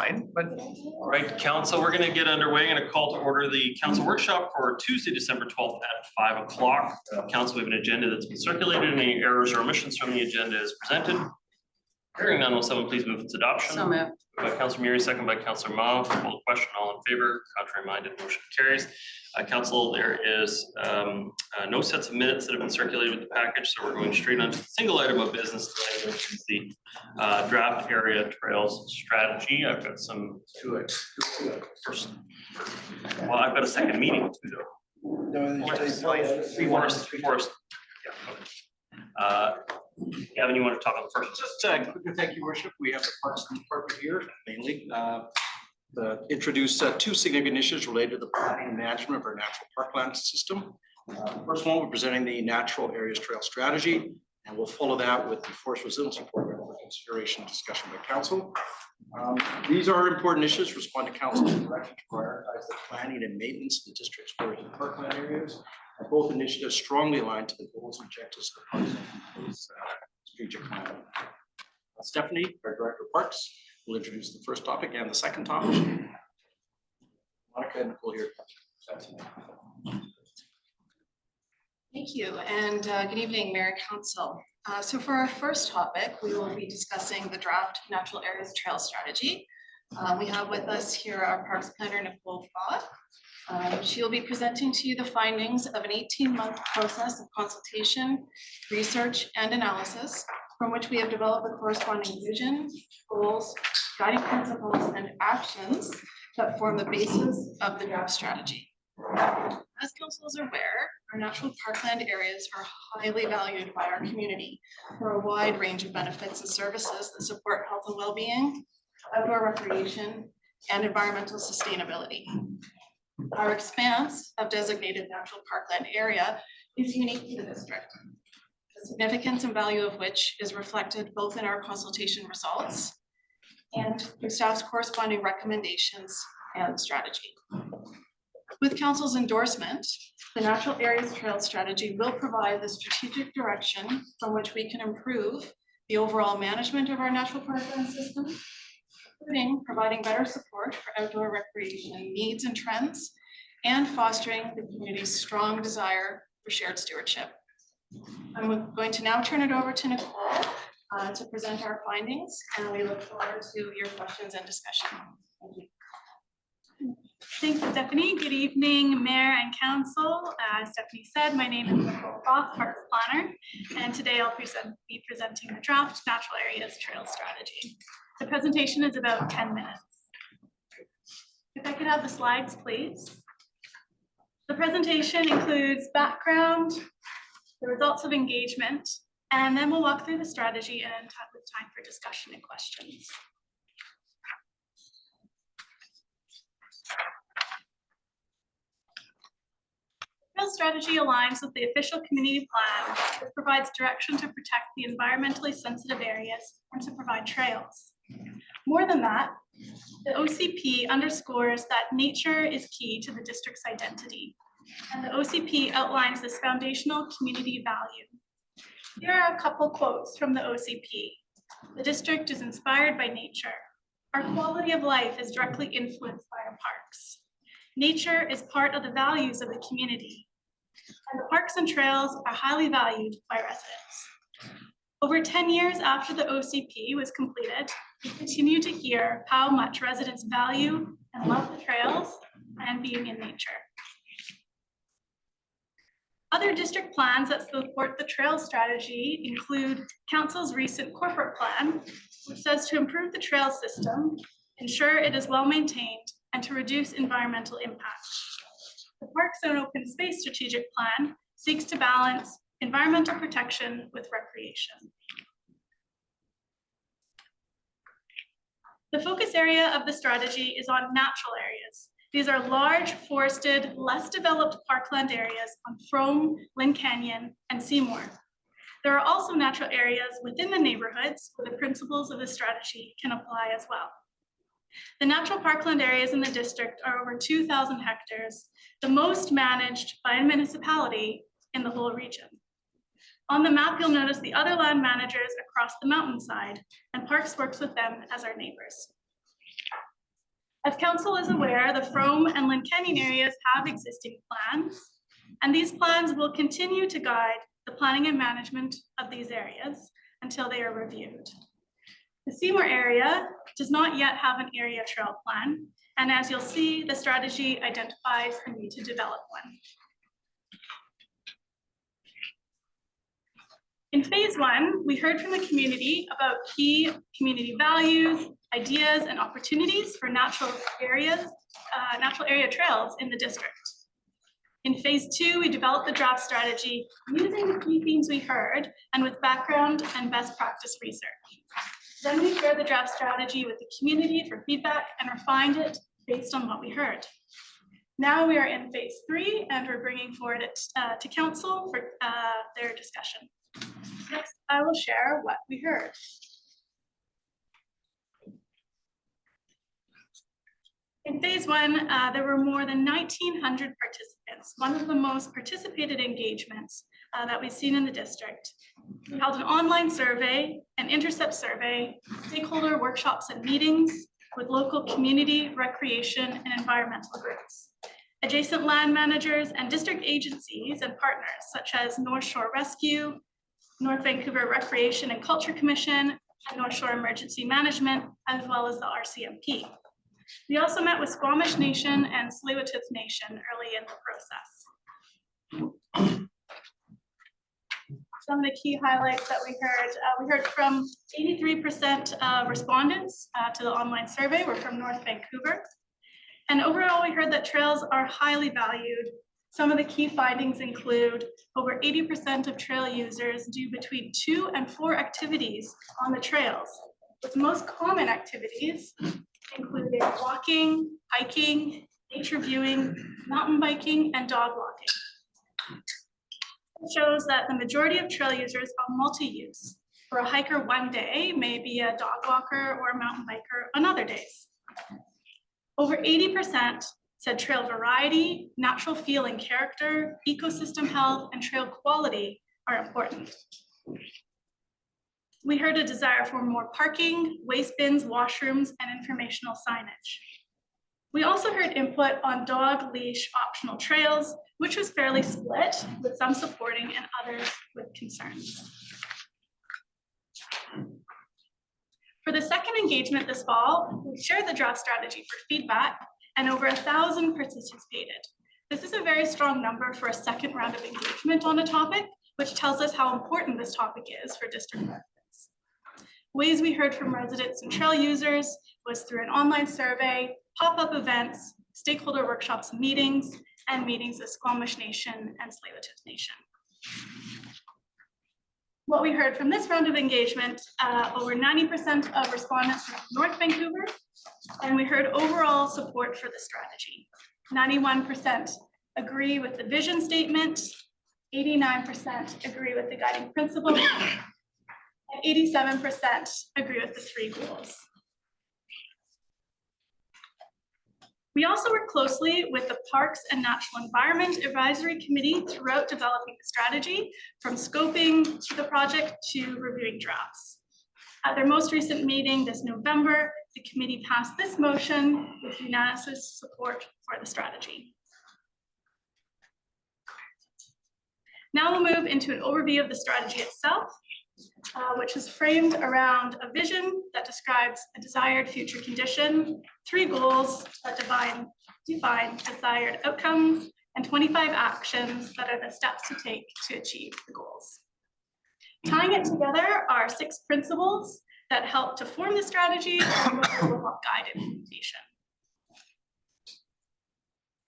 fine, but All right, council, we're going to get underway. I'm going to call to order the council workshop for Tuesday, December 12th at 5 o'clock. Council, we have an agenda that's been circulated. Any errors or omissions from the agenda is presented. Hearing none, will someone please move its adoption? So moved. By Councillor Murray, second by Councillor Mah. Call the question, all in favor, contrary minded, motion carries. Council, there is no sets of minutes that have been circulated with the package, so we're going straight on to the single item of business tonight, which is the draft area trails strategy. I've got some to it first. Well, I've got a second meeting too, though. Forest. Yeah. Gavin, you want to talk on the first? Just quickly, thank you, Worship. We have the Parks Department here, mainly introduce two significant issues related to the planning and management of our natural parkland system. First one, we're presenting the Natural Areas Trail Strategy, and we'll follow that with the Forest Resiliency Program for consideration and discussion by Council. These are important issues. Respond to Council's direction to prioritize the planning and maintenance of the district's forest and parkland areas. Both initiatives strongly aligned to the goals and objectives of the Parks strategic plan. Stephanie, our Director of Parks, will introduce the first topic and the second topic. Monica and Nicole here. Thank you, and good evening, Mayor and Council. So for our first topic, we will be discussing the draft Natural Areas Trail Strategy. We have with us here our Parks Planner, Nicole Faugh. She'll be presenting to you the findings of an 18-month process of consultation, research, and analysis, from which we have developed the corresponding vision, goals, guiding principles, and actions that form the basis of the draft strategy. As council is aware, our natural parkland areas are highly valued by our community for a wide range of benefits and services that support health and well-being, outdoor recreation, and environmental sustainability. Our expanse of designated natural parkland area is unique to the district, the significance and value of which is reflected both in our consultation results and through staff's corresponding recommendations and strategy. With council's endorsement, the Natural Areas Trail Strategy will provide the strategic direction from which we can improve the overall management of our natural parkland system, including providing better support for outdoor recreation needs and trends, and fostering the community's strong desire for shared stewardship. I'm going to now turn it over to Nicole to present our findings, and we look forward to your questions and discussion. Thank you. Thanks, Stephanie. Good evening, Mayor and Council. As Stephanie said, my name is Nicole Faugh, Parks Planner, and today I'll be presenting the draft Natural Areas Trail Strategy. The presentation is about 10 minutes. If I could have the slides, please. The presentation includes background, the results of engagement, and then we'll walk through the strategy and have time for discussion and questions. The trail strategy aligns with the official community plan, which provides direction to protect the environmentally sensitive areas and to provide trails. More than that, the OCP underscores that nature is key to the district's identity, and the OCP outlines this foundational community value. Here are a couple quotes from the OCP. The district is inspired by nature. Our quality of life is directly influenced by our parks. Nature is part of the values of the community, and the parks and trails are highly valued by residents. Over 10 years after the OCP was completed, we continue to hear how much residents value and love the trails and being in nature. Other district plans that support the trail strategy include Council's recent corporate plan, which says to improve the trail system, ensure it is well maintained, and to reduce environmental impact. The Parks and Open Space Strategic Plan seeks to balance environmental protection with recreation. The focus area of the strategy is on natural areas. These are large, forested, less developed parkland areas on Frome, Lynn Canyon, and Seymour. There are also natural areas within the neighborhoods where the principles of the strategy can apply as well. The natural parkland areas in the district are over 2,000 hectares, the most managed by a municipality in the whole region. On the map, you'll notice the other land managers across the mountainside, and Parks works with them as our neighbors. As council is aware, the Frome and Lynn Canyon areas have existing plans, and these plans will continue to guide the planning and management of these areas until they are reviewed. The Seymour area does not yet have an area trail plan, and as you'll see, the strategy identifies a need to develop one. In phase one, we heard from the community about key community values, ideas, and opportunities for natural area trails in the district. In phase two, we developed the draft strategy using the key themes we heard and with background and best practice research. Then we shared the draft strategy with the community for feedback and refined it based on what we heard. Now we are in phase three and we're bringing forward it to council for their discussion. Next, I will share what we heard. In phase one, there were more than 1,900 participants, one of the most participated engagements that we've seen in the district. We held an online survey, an intercept survey, stakeholder workshops and meetings with local community, recreation, and environmental groups, adjacent land managers and district agencies and partners such as North Shore Rescue, North Vancouver Recreation and Culture Commission, and North Shore Emergency Management, as well as the RCMP. We also met with Squamish Nation and Tsleil-Waututh Nation early in the process. Some of the key highlights that we heard from 83% respondents to the online survey were from North Vancouver. And overall, we heard that trails are highly valued. Some of the key findings include over 80% of trail users do between 2 and 4 activities on the trails, with most common activities including walking, hiking, nature viewing, mountain biking, and dog walking. It shows that the majority of trail users are multi-use. For a hiker one day, may be a dog walker or a mountain biker on other days. Over 80% said trail variety, natural feel and character, ecosystem health, and trail quality are important. We heard a desire for more parking, waste bins, washrooms, and informational signage. We also heard input on dog leash optional trails, which was fairly split, with some supporting and others with concerns. For the second engagement this fall, we shared the draft strategy for feedback, and over 1,000 participated. This is a very strong number for a second round of engagement on a topic, which tells us how important this topic is for district residents. Ways we heard from residents and trail users was through an online survey, pop-up events, stakeholder workshops and meetings with Squamish Nation and Tsleil-Waututh Nation. What we heard from this round of engagement, over 90% of respondents from North Vancouver, and we heard overall support for the strategy. 91% agree with the vision statement, 89% agree with the guiding principles, and 87% agree with the 3 goals. We also work closely with the Parks and Natural Environment Advisory Committee throughout developing the strategy, from scoping the project to reviewing drafts. At their most recent meeting this November, the committee passed this motion with unanimous support for the strategy. Now we'll move into an overview of the strategy itself, which is framed around a vision that describes a desired future condition, 3 goals that define desired outcomes, and 25 actions that are the steps to take to achieve the goals. Tying it together are 6 principles that help to form the strategy and will help guide implementation.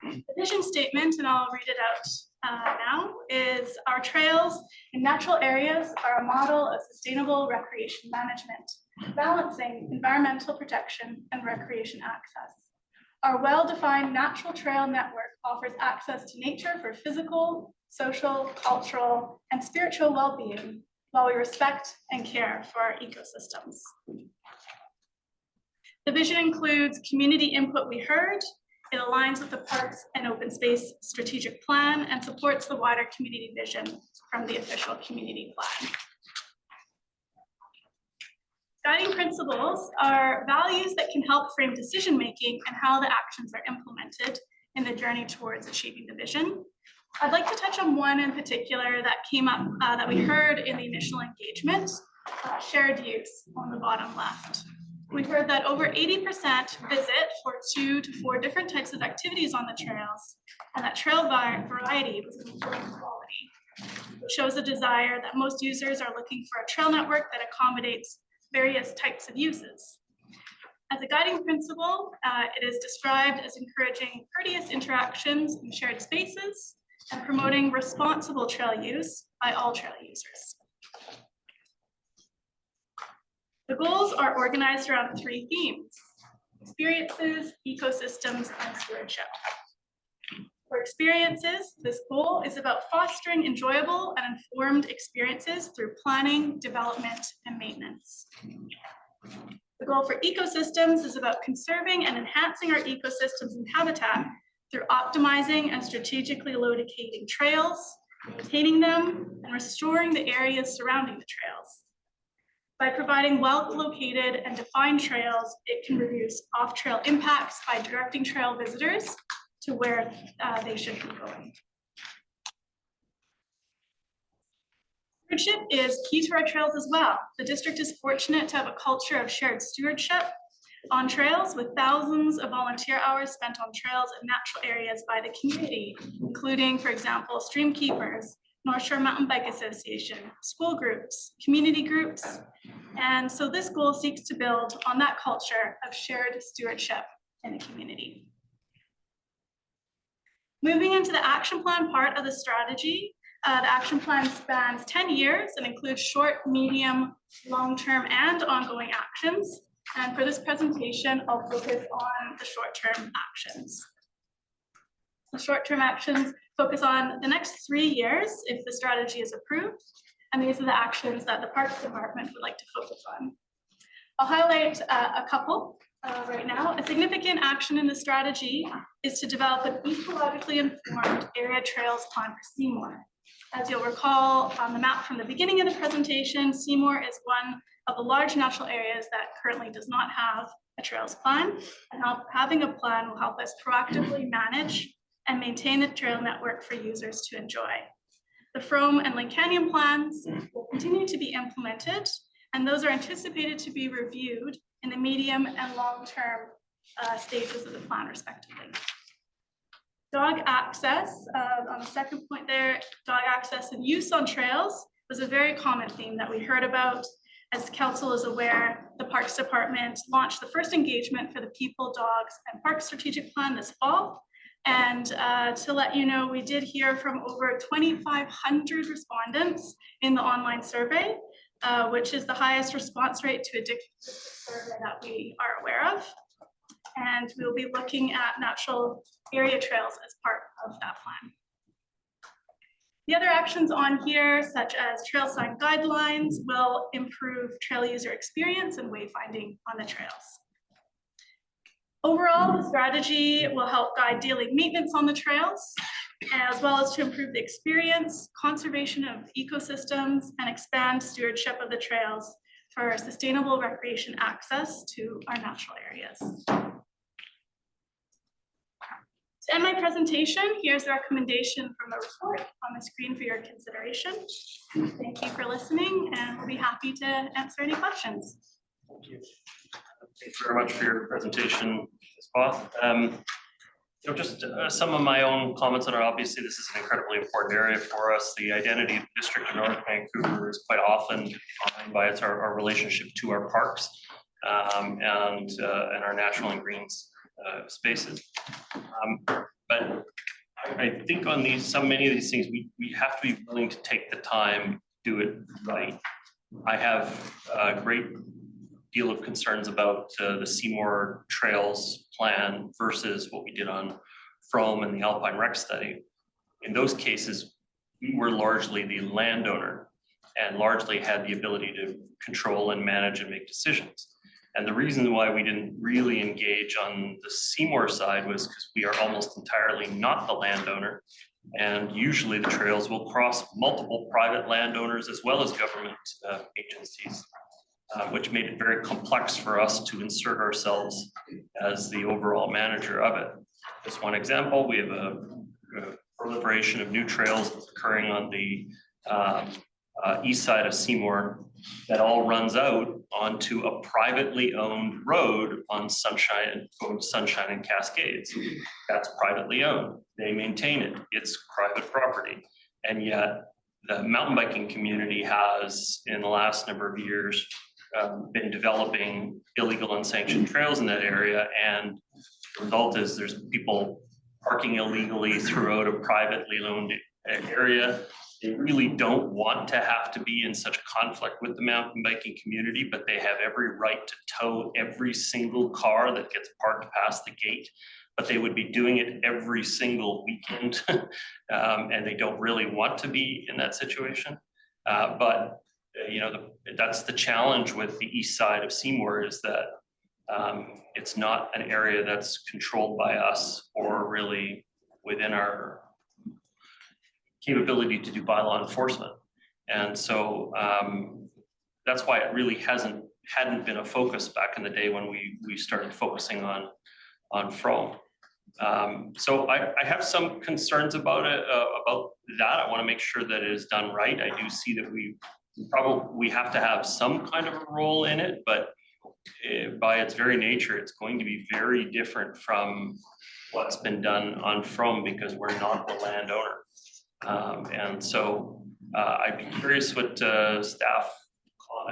The vision statement, and I'll read it out now, is our trails in natural areas are a model of sustainable recreation management, balancing environmental protection and recreation access. Our well-defined natural trail network offers access to nature for physical, social, cultural, and spiritual well-being, while we respect and care for our ecosystems. The vision includes community input we heard. It aligns with the Parks and Open Space Strategic Plan and supports the wider community vision from the official community plan. Guiding principles are values that can help frame decision-making and how the actions are implemented in the journey towards achieving the vision. I'd like to touch on one in particular that came up that we heard in the initial engagement, shared use on the bottom left. We heard that over 80% visit for 2 to 4 different types of activities on the trails, and that trail variety was an important quality. It shows a desire that most users are looking for a trail network that accommodates various types of uses. As a guiding principle, it is described as encouraging courteous interactions in shared spaces and promoting responsible trail use by all trail users. The goals are organized around 3 themes: experiences, ecosystems, and stewardship. For experiences, this goal is about fostering enjoyable and informed experiences through planning, development, and maintenance. The goal for ecosystems is about conserving and enhancing our ecosystems and habitat through optimizing and strategically locating trails, maintaining them, and restoring the areas surrounding the trails. By providing well-located and defined trails, it can reduce off-trail impacts by directing trail visitors to where they should be going. Stewardship is key to our trails as well. The district is fortunate to have a culture of shared stewardship on trails, with thousands of volunteer hours spent on trails and natural areas by the community, including, for example, stream keepers, North Shore Mountain Bike Association, school groups, community groups. And so this goal seeks to build on that culture of shared stewardship in the community. Moving into the action plan part of the strategy, the action plan spans 10 years and includes short, medium, long-term, and ongoing actions. And for this presentation, I'll focus on the short-term actions. The short-term actions focus on the next 3 years if the strategy is approved, and these are the actions that the Parks Department would like to focus on. I'll highlight a couple right now. A significant action in the strategy is to develop an ecologically informed area trails plan for Seymour. As you'll recall on the map from the beginning of the presentation, Seymour is one of the large natural areas that currently does not have a trails plan, and having a plan will help us proactively manage and maintain the trail network for users to enjoy. The Frome and Lake Canyon plans will continue to be implemented, and those are anticipated to be reviewed in the medium and long-term stages of the plan, respectively. Dog access, on the second point there, dog access and use on trails was a very common theme that we heard about. As council is aware, the Parks Department launched the first engagement for the People, Dogs, and Parks Strategic Plan this fall. And to let you know, we did hear from over 2,500 respondents in the online survey, which is the highest response rate to a district survey that we are aware of. And we'll be looking at natural area trails as part of that plan. The other actions on here, such as trail sign guidelines, will improve trail user experience and wayfinding on the trails. Overall, the strategy will help guide daily maintenance on the trails, as well as to improve the experience, conservation of ecosystems, and expand stewardship of the trails for sustainable recreation access to our natural areas. To end my presentation, here's the recommendation from the report on the screen for your consideration. Thank you for listening, and we'll be happy to answer any questions. Thank you. Thanks very much for your presentation, Ms. Both. Just some of my own comments on it. Obviously, this is an incredibly important area for us. The identity of the district of North Vancouver is quite often defined by our relationship to our parks and our natural and greens spaces. But I think on many of these things, we have to be willing to take the time, do it right. I have a great deal of concerns about the Seymour Trails plan versus what we did on Frome and the Alpine Rec study. In those cases, we were largely the landowner and largely had the ability to control and manage and make decisions. And the reason why we didn't really engage on the Seymour side was because we are almost entirely not the landowner. And usually the trails will cross multiple private landowners as well as government agencies. which made it very complex for us to insert ourselves as the overall manager of it. Just one example, we have a proliferation of new trails occurring on the east side of Seymour that all runs out onto a privately owned road on Sunshine and Cascades. That's privately owned. They maintain it. It's private property. And yet the mountain biking community has, in the last number of years, been developing illegal unsanctioned trails in that area. And the result is there's people parking illegally throughout a privately owned area. They really don't want to have to be in such conflict with the mountain biking community, but they have every right to tow every single car that gets parked past the gate. But they would be doing it every single weekend, and they don't really want to be in that situation. But you know, that's the challenge with the east side of Seymour, is that it's not an area that's controlled by us or really within our capability to do bylaw enforcement. And so that's why it really hadn't been a focus back in the day when we started focusing on Frome. So I have some concerns about it, about that. I want to make sure that it is done right. I do see that we have to have some kind of a role in it, but by its very nature, it's going to be very different from what's been done on Frome, because we're not the landowner. And so I'd be curious what staff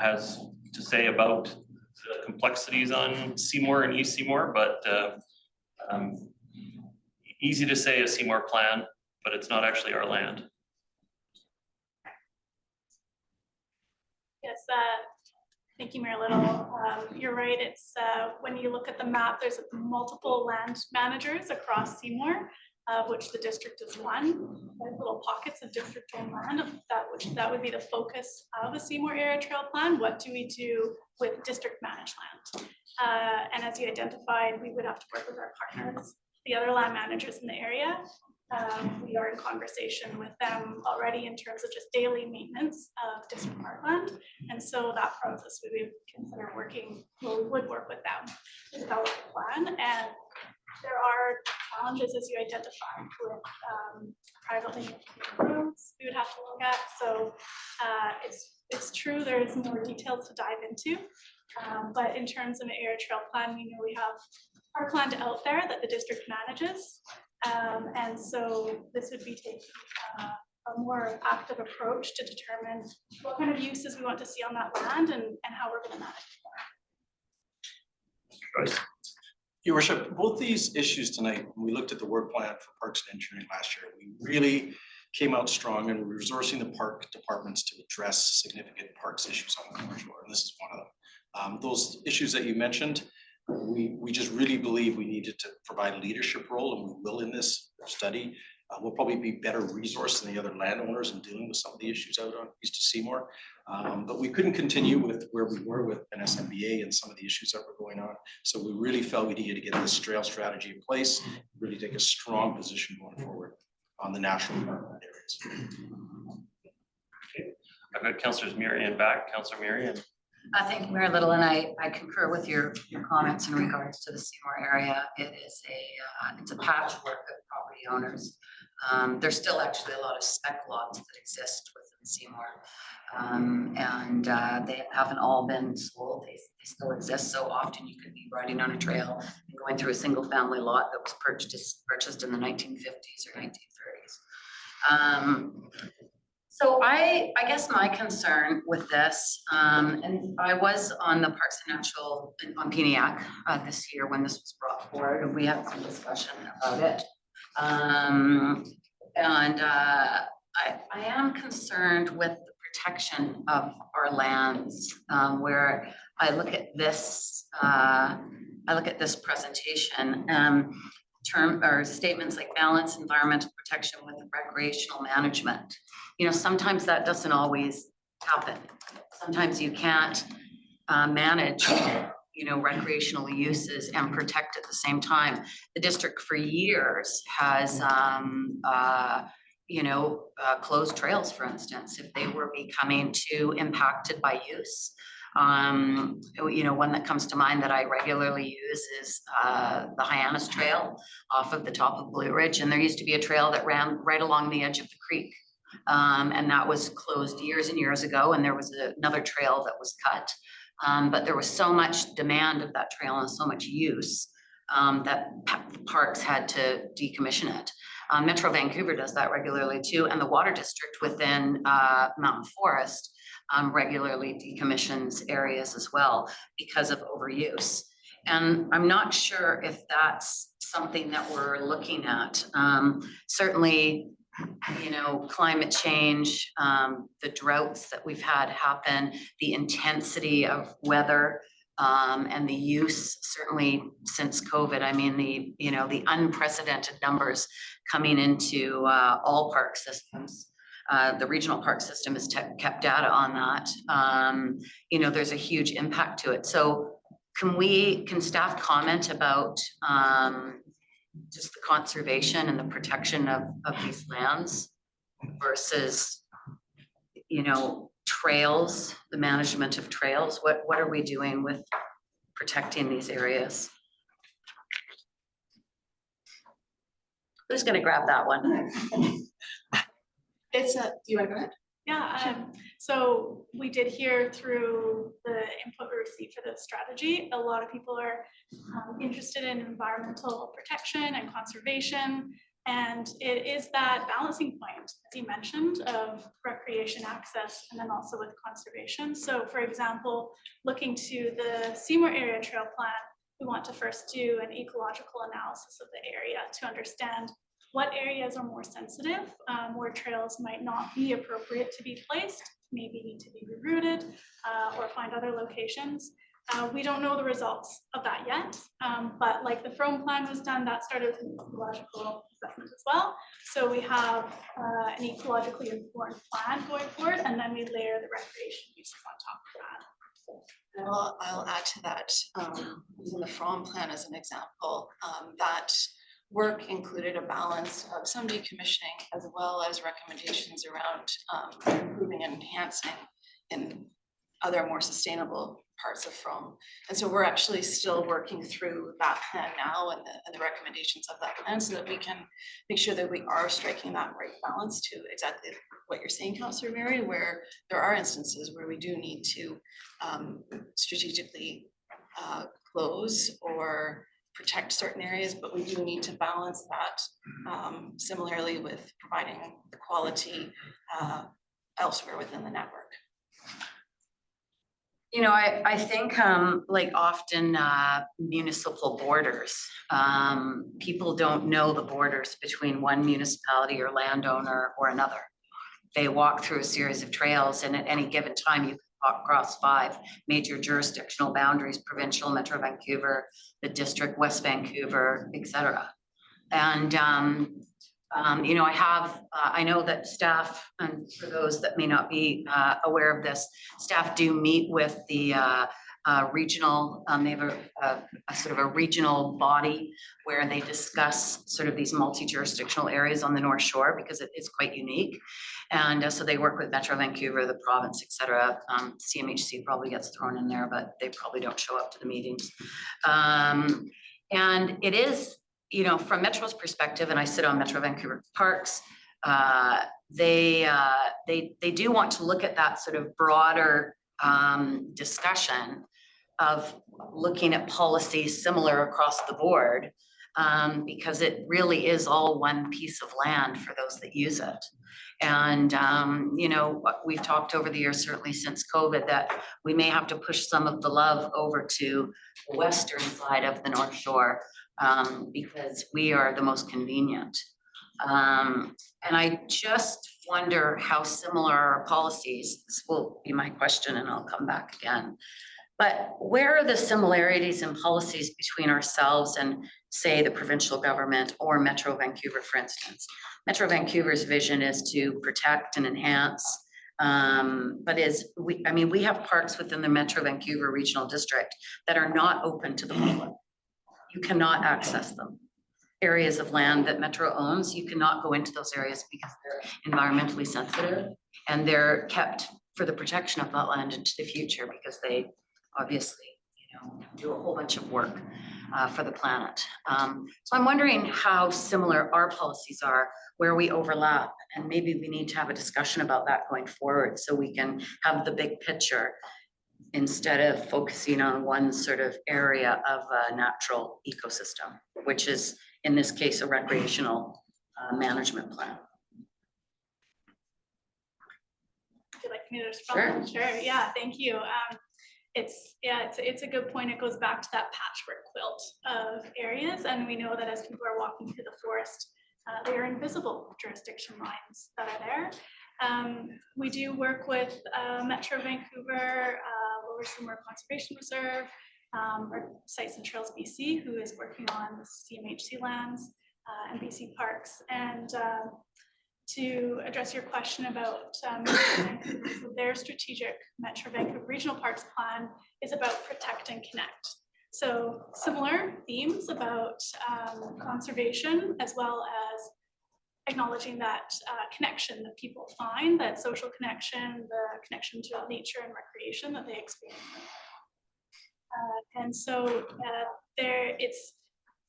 has to say about the complexities on Seymour and East Seymour, but easy to say a Seymour plan, but it's not actually our land. Yes, thank you, Mayor Little. You're right. It's when you look at the map, there's multiple land managers across Seymour, which the district is one. There's little pockets of district-owned land that would be the focus of a Seymour Area Trail Plan. What do we do with district managed land? And as you identified, we would have to work with our partners, the other land managers in the area. We are in conversation with them already in terms of just daily maintenance of district parkland. And so that process we would consider working, well, we would work with them to develop a plan. And there are challenges, as you identified, with privately owned roads we would have to look at. So it's true, there's more details to dive into. But in terms of an area trail plan, we know we have parkland out there that the district manages. And so this would be taking a more active approach to determine what kind of uses we want to see on that land and how we're going to manage it. Your Worship, both these issues tonight, when we looked at the work plan for Parks and Engineering last year, we really came out strong and we're resourcing the park departments to address significant parks issues on the North Shore, and this is one of them. Those issues that you mentioned, we just really believe we needed to provide a leadership role, and we will in this study. We'll probably be better resourced than the other landowners in dealing with some of the issues out on east of Seymour. But we couldn't continue with where we were with an SMBA and some of the issues that were going on. So we really felt we needed to get this trail strategy in place, really take a strong position going forward on the national park areas. Okay. I've got Councillors Miriam back. Councillor Miriam. Thank you, Mayor Little, and I concur with your comments in regards to the Seymour area. It is it's a patchwork of property owners. There's still actually a lot of spec lots that exist within Seymour, and they haven't all been sold. They still exist. So often you could be riding on a trail and going through a single family lot that was purchased in the 1950s or 1930s. So I guess my concern with this, and I was on the Parks and Natural on PNIAC this year when this was brought forward, and we had some discussion about it. I am concerned with the protection of our lands, where I look at this presentation. Term or statements like balance environmental protection with recreational management. You know, sometimes that doesn't always happen. Sometimes you can't manage, you know, recreational uses and protect at the same time. The district for years has, closed trails, for instance, if they were becoming too impacted by use. One that comes to mind that I regularly use is the Hyannis Trail off of the top of Blue Ridge. And there used to be a trail that ran right along the edge of the creek. And that was closed years and years ago. And there was another trail that was cut. But there was so much demand of that trail and so much use that parks had to decommission it. Metro Vancouver does that regularly too, and the Water District within Mountain Forest regularly decommissions areas as well because of overuse. And I'm not sure if that's something that we're looking at. Certainly, climate change, the droughts that we've had happen, the intensity of weather, and the use certainly since COVID. I mean, the unprecedented numbers coming into all park systems. The regional park system has kept data on that. There's a huge impact to it. So can staff comment about just the conservation and the protection of these lands versus, trails, the management of trails? What are we doing with protecting these areas? Who's gonna grab that one? Do you want to go ahead? Yeah, so we did hear through the input we received for the strategy, a lot of people are interested in environmental protection and conservation. And it is that balancing point, as you mentioned, of recreation access and then also with conservation. So for example, looking to the Seymour Area Trail Plan, we want to first do an ecological analysis of the area to understand what areas are more sensitive, where trails might not be appropriate to be placed, maybe need to be rerouted or find other locations. We don't know the results of that yet, but like the Frome plan was done, that started with an ecological assessment as well. So we have an ecologically informed plan going forward, and then we layer the recreation uses on top of that. I'll add to that. Using the Frome plan as an example, that work included a balance of some decommissioning as well as recommendations around improving and enhancing in other more sustainable parts of Frome. And so we're actually still working through that plan now and the recommendations of that plan so that we can make sure that we are striking that right balance to exactly what you're saying, Councillor Mary, where there are instances where we do need to strategically close or protect certain areas, but we do need to balance that similarly with providing the quality elsewhere within the network. I think like often municipal borders, people don't know the borders between one municipality or landowner or another. They walk through a series of trails, and at any given time you can walk across 5 major jurisdictional boundaries: provincial, Metro Vancouver, the district, West Vancouver, etc. And I know that staff, and for those that may not be aware of this, staff do meet with the regional, they have a sort of a regional body where they discuss sort of these multi-jurisdictional areas on the North Shore, because it is quite unique. And so they work with Metro Vancouver, the province, etc. CMHC probably gets thrown in there, but they probably don't show up to the meetings. And it is, from Metro's perspective, and I sit on Metro Vancouver Parks, they do want to look at that sort of broader discussion of looking at policies similar across the board, because it really is all one piece of land for those that use it. And, we've talked over the years, certainly since COVID, that we may have to push some of the love over to the western side of the North Shore, because we are the most convenient. And I just wonder how similar our policies, this will be my question and I'll come back again. But where are the similarities in policies between ourselves and, say, the provincial government or Metro Vancouver, for instance? Metro Vancouver's vision is to protect and enhance, but we have parks within the Metro Vancouver Regional District that are not open to the public. You cannot access them. Areas of land that Metro owns, you cannot go into those areas because they're environmentally sensitive and they're kept for the protection of that land into the future, because they obviously, do a whole bunch of work for the planet. So I'm wondering how similar our policies are, where we overlap, and maybe we need to have a discussion about that going forward so we can have the big picture instead of focusing on one sort of area of a natural ecosystem, which is in this case a recreational management plan. Would you like me to respond? Sure. Yeah, thank you. It's a good point. It goes back to that patchwork quilt of areas, and we know that as people are walking through the forest, they are invisible jurisdiction lines that are there. We do work with Metro Vancouver, Lower Seymour Conservation Reserve, or Sites and Trails BC, who is working on the CMHC lands and BC parks. And to address your question about their strategic Metro Vancouver Regional Parks Plan is about protect and connect. So similar themes about conservation, as well as acknowledging that connection that people find, that social connection, the connection to nature and recreation that they experience. And so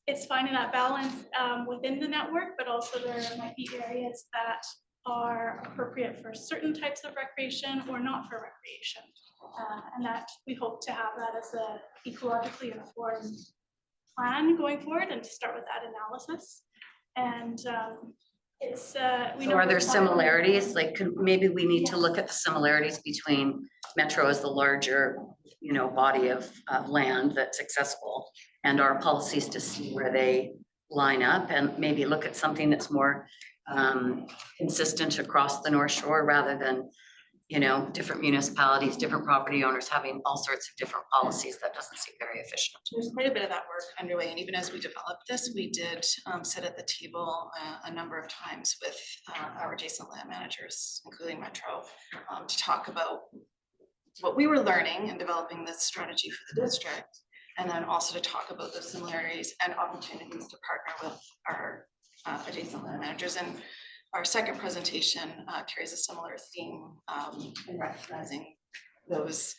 it's finding that balance within the network, but also there might be areas that are appropriate for certain types of recreation or not for recreation. And that we hope to have that as a ecologically informed plan going forward, and to start with that analysis. And we know, are there similarities? Like, maybe we need to look at the similarities between Metro as the larger, body of land that's accessible, and our policies to see where they line up, and maybe look at something that's more consistent across the North Shore, rather than, different municipalities, different property owners having all sorts of different policies. That doesn't seem very efficient. There's quite a bit of that work underway, and even as we developed this, we did sit at the table a number of times with our adjacent land managers, including Metro, to talk about what we were learning and developing this strategy for the district, and then also to talk about the similarities and opportunities to partner with our adjacent land managers. And our second presentation carries a similar theme in recognizing those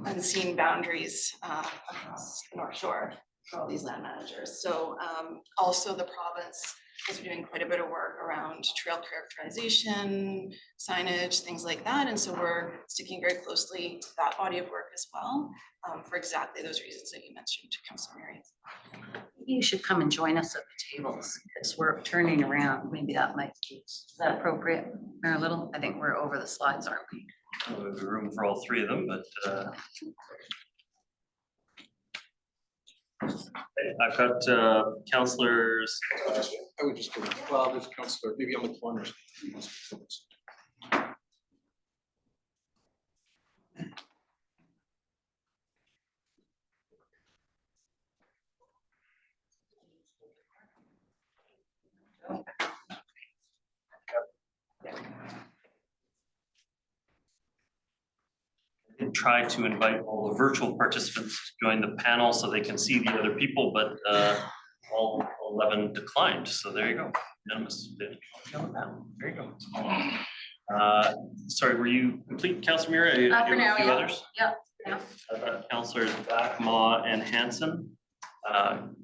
unseen boundaries across the North Shore for all these land managers. So also the province is doing quite a bit of work around trail characterization, signage, things like that. And so we're sticking very closely to that body of work as well, for exactly those reasons that you mentioned, Councillor Mary. You should come and join us at the tables, because we're turning around. Maybe that might be, is that appropriate, Mayor Little? I think we're over the slides, aren't we? We have room for all three of them, but I've got councillors. I would just go, well, there's councillor, maybe on the corners. Try to invite all the virtual participants to join the panel so they can see the other people, but all 11 declined. So there you go. Unanimous. There you go. Sorry, were you complete, Councillor Mira? For now, yeah. Others? Yeah. Councillors Backma and Hanson.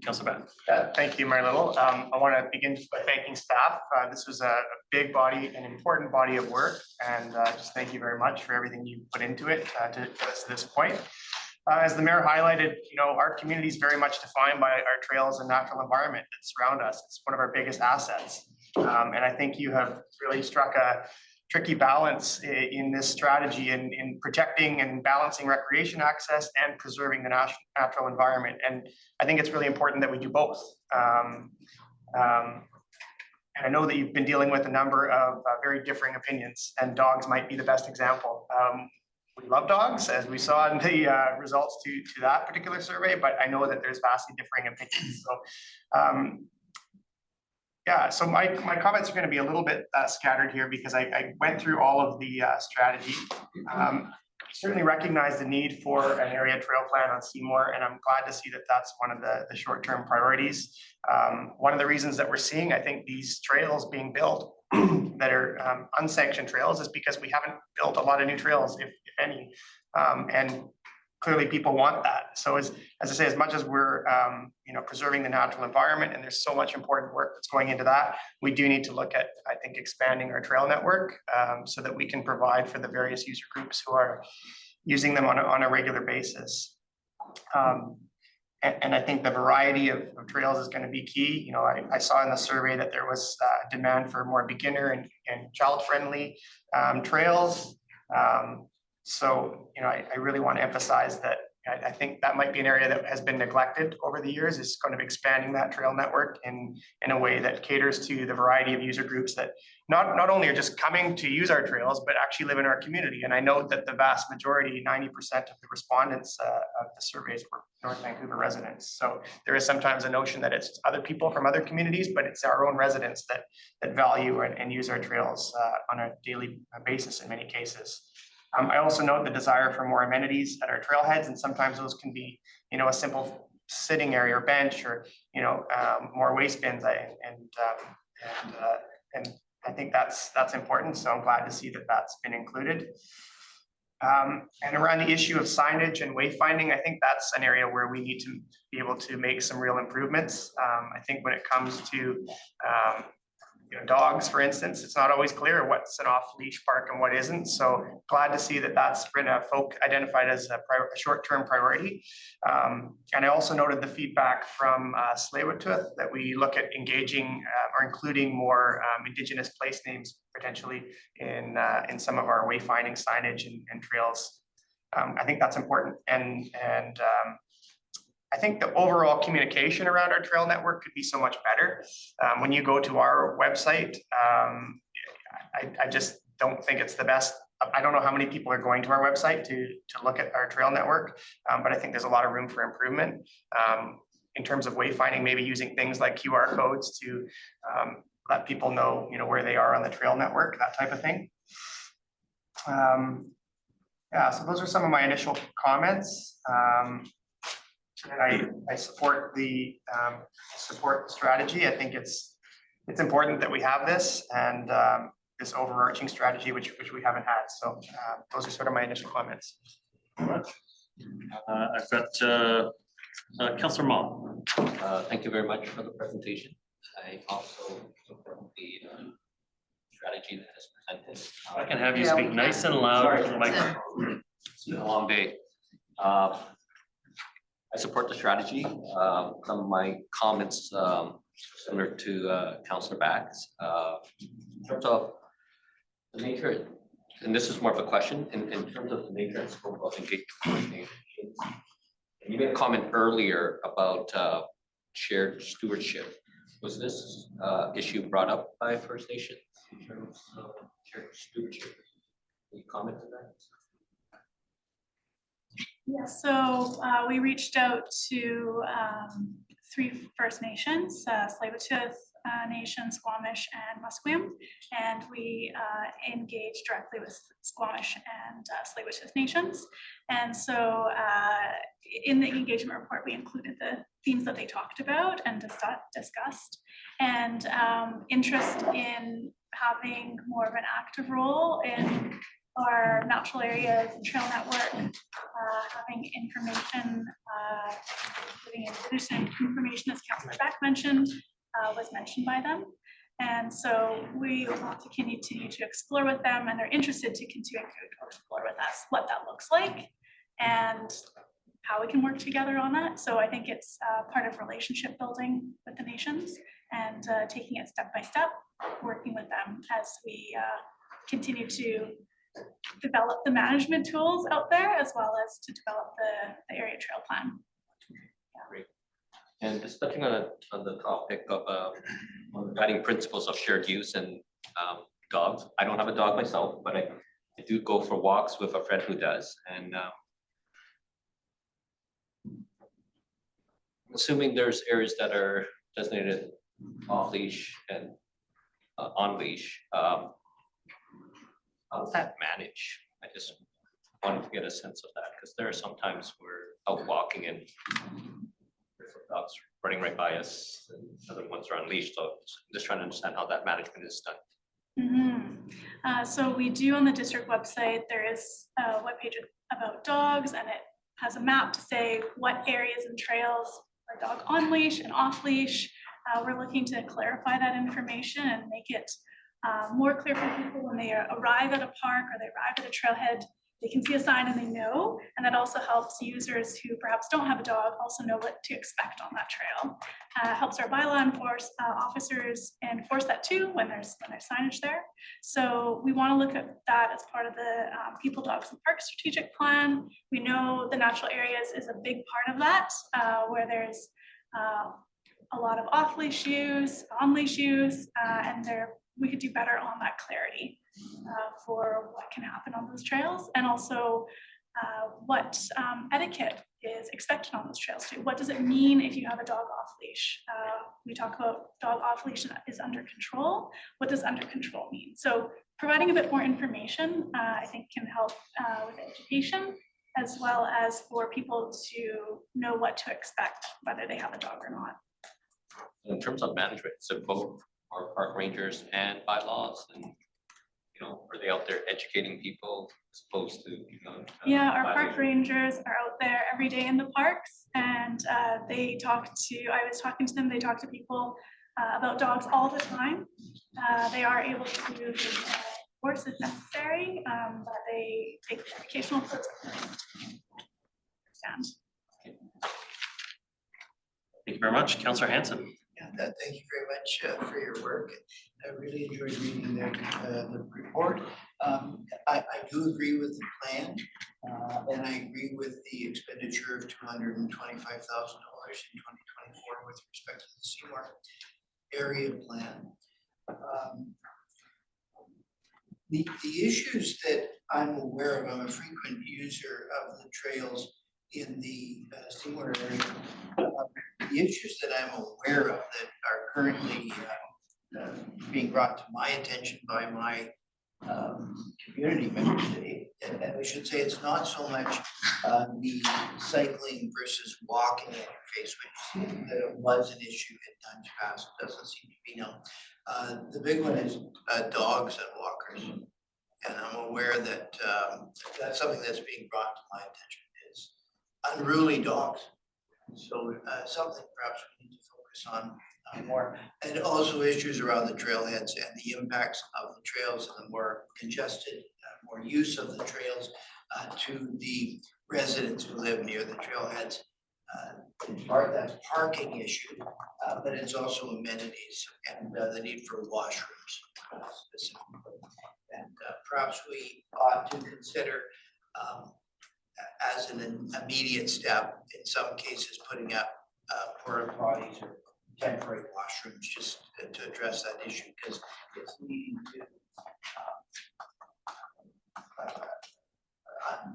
Councillor Back. Thank you, Mayor Little. I want to begin by thanking staff. This was a big body, an important body of work, and just thank you very much for everything you put into it to get us to this point. As the mayor highlighted, our community is very much defined by our trails and natural environment that surround us. It's one of our biggest assets, and I think you have really struck a tricky balance in this strategy in protecting and balancing recreation access and preserving the natural environment. And I think it's really important that we do both. And I know that you've been dealing with a number of very differing opinions, and dogs might be the best example. We love dogs, as we saw in the results to that particular survey, but I know that there's vastly differing opinions. So yeah, so my comments are going to be a little bit scattered here, because I went through all of the strategy. Certainly recognize the need for an area trail plan on Seymour, and I'm glad to see that that's one of the short-term priorities. One of the reasons that we're seeing, I think, these trails being built that are unsanctioned trails is because we haven't built a lot of new trails, if any. And clearly people want that. So as I say, as much as we're preserving the natural environment, and there's so much important work that's going into that, we do need to look at, I think, expanding our trail network so that we can provide for the various user groups who are using them on a regular basis. And I think the variety of trails is going to be key. I saw in the survey that there was demand for more beginner and child-friendly trails. So, I really want to emphasize that I think that might be an area that has been neglected over the years, is kind of expanding that trail network in a way that caters to the variety of user groups that not only are just coming to use our trails, but actually live in our community. And I know that the vast majority, 90% of the respondents of the surveys were North Vancouver residents. So there is sometimes a notion that it's other people from other communities, but it's our own residents that value and use our trails on a daily basis in many cases. I also note the desire for more amenities at our trailheads, and sometimes those can be, a simple sitting area or bench, or more waste bins. And I think that's important. So I'm glad to see that that's been included. And around the issue of signage and wayfinding, I think that's an area where we need to be able to make some real improvements. I think when it comes to dogs, for instance, it's not always clear what's an off-leash park and what isn't. So glad to see that that's been identified as a short-term priority. And I also noted the feedback from Tsleil-Waututh that we look at engaging or including more Indigenous place names potentially in some of our wayfinding signage and trails. I think that's important. And I think the overall communication around our trail network could be so much better. When you go to our website, I just don't think it's the best. I don't know how many people are going to our website to look at our trail network, but I think there's a lot of room for improvement. In terms of wayfinding, maybe using things like QR codes to let people know, where they are on the trail network, that type of thing. Yeah, so those are some of my initial comments. And I support the strategy. I think it's important that we have this and this overarching strategy, which we haven't had. So those are sort of my initial comments. I've got Councillor Mah. Thank you very much for the presentation. I also support the strategy that is presented. I can have you speak nice and loud. Sorry. Into the microphone. It's been a long day. I support the strategy. Some of my comments similar to Councillor Bax. In terms of the nature, and this is more of a question, in terms of the nature and scope of engagement. You made a comment earlier about shared stewardship. Was this issue brought up by First Nations in terms of shared stewardship? Can you comment on that? Yeah, so we reached out to 3 First Nations, Tsleil-Waututh Nation, Squamish, and Musqueam, and we engaged directly with Squamish and Tsleil-Waututh Nations. And so in the engagement report, we included the themes that they talked about and discussed, and interest in having more of an active role in our natural areas and trail network, having information, including information, as Councillor Beck mentioned, was mentioned by them. And so we want to continue to explore with them, and they're interested to continue to explore with us what that looks like and how we can work together on that. So I think it's part of relationship building with the nations and taking it step by step, working with them as we continue to develop the management tools out there, as well as to develop the area trail plan. Yeah. Great. And just touching on the topic of on the guiding principles of shared use and dogs. I don't have a dog myself, but I do go for walks with a friend who does. And assuming there's areas that are designated off leash and on leash, how does that manage? I just wanted to get a sense of that, because there are some times we're out walking and there's some dogs running right by us and other ones are unleashed. So I'm just trying to understand how that management is done. So we do on the district website, there is a webpage about dogs, and it has a map to say what areas and trails are dog on leash and off leash. We're looking to clarify that information and make it more clear for people when they arrive at a park or they arrive at a trailhead. They can see a sign and they know, and that also helps users who perhaps don't have a dog also know what to expect on that trail. Helps our bylaw officers enforce that too when there's signage there. So we want to look at that as part of the People, Dogs and Parks strategic plan. We know the natural areas is a big part of that, where there's a lot of off-leash use, on-leash use, and we could do better on that clarity for what can happen on those trails, and also what etiquette is expected on those trails too. What does it mean if you have a dog off leash? We talk about dog off leash is under control. What does under control mean? So providing a bit more information, I think, can help with education, as well as for people to know what to expect, whether they have a dog or not. In terms of management, so both our park rangers and bylaws, and are they out there educating people as opposed to Yeah, our park rangers are out there every day in the parks, and they talk to. I was talking to them. They talk to people about dogs all the time. They are able to do course if necessary, but they take the educational approach. Thank you very much, Councillor Hanson. Thank you very much for your work. I really enjoyed reading the report. I do agree with the plan, and I agree with the expenditure of $225,000 in 2024 with respect to the Seymour area plan. The issues that I'm aware of, I'm a frequent user of the trails in the Seymour area. The issues that I'm aware of that are currently being brought to my attention by my community members, and I should say it's not so much the cycling versus walking interface, which was an issue in times past. It doesn't seem to be now. The big one is dogs and walkers, and I'm aware that that's something that's being brought to my attention is unruly dogs. So something perhaps we need to focus on more, and also issues around the trailheads and the impacts of the trails and the more congested, more use of the trails to the residents who live near the trailheads. In part, that's parking issue, but it's also amenities and the need for washrooms specifically. And perhaps we ought to consider as an immediate step, in some cases, putting up porta potties or temporary washrooms just to address that issue, because it's leading to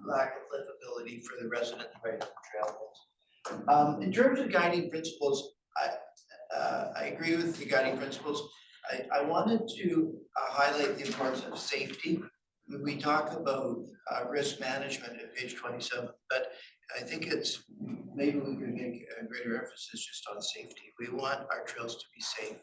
lack of livability for the residents right on the trailheads. In terms of guiding principles, I agree with the guiding principles. I wanted to highlight the importance of safety. We talk about risk management at page 27, but I think it's maybe we could make a greater emphasis just on safety. We want our trails to be safe.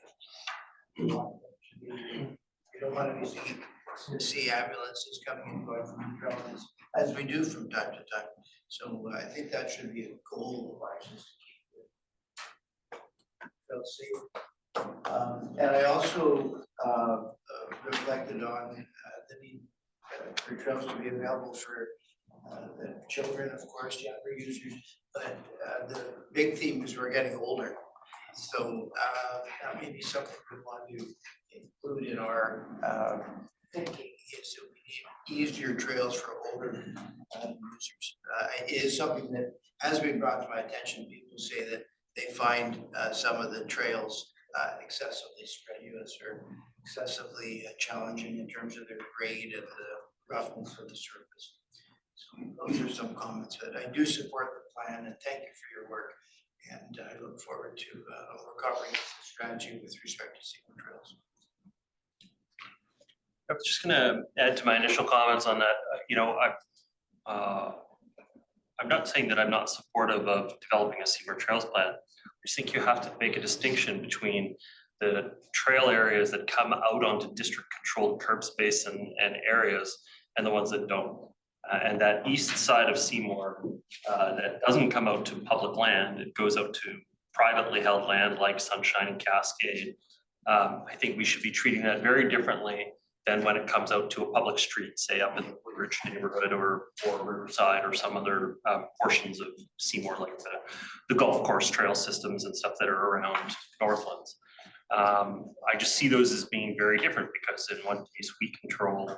We don't want to see ambulances coming and going from the trails as we do from time to time. So I think that should be a goal of ours, is to keep the trails safe. And I also reflected on the need for trails to be available for the children, of course, younger users, but the big theme is we're getting older. So that may be something we want to include in our thinking, is that we need easier trails for older users. It is something that has been brought to my attention. People say that they find some of the trails excessively strenuous or excessively challenging in terms of their grade and the roughness of the surface. So those are some comments that I do support the plan, and thank you for your work. And I look forward to recovering the strategy with respect to Seymour trails. I'm just going to add to my initial comments on that. I'm not saying that I'm not supportive of developing a Seymour Trails plan. I just think you have to make a distinction between the trail areas that come out onto district controlled curb space and areas and the ones that don't. And that east side of Seymour that doesn't come out to public land, it goes out to privately held land like Sunshine and Cascade. I think we should be treating that very differently than when it comes out to a public street, say up in the Woodridge neighborhood or Riverside or some other portions of Seymour, like the golf course trail systems and stuff that are around Northlands. I just see those as being very different because in one case we control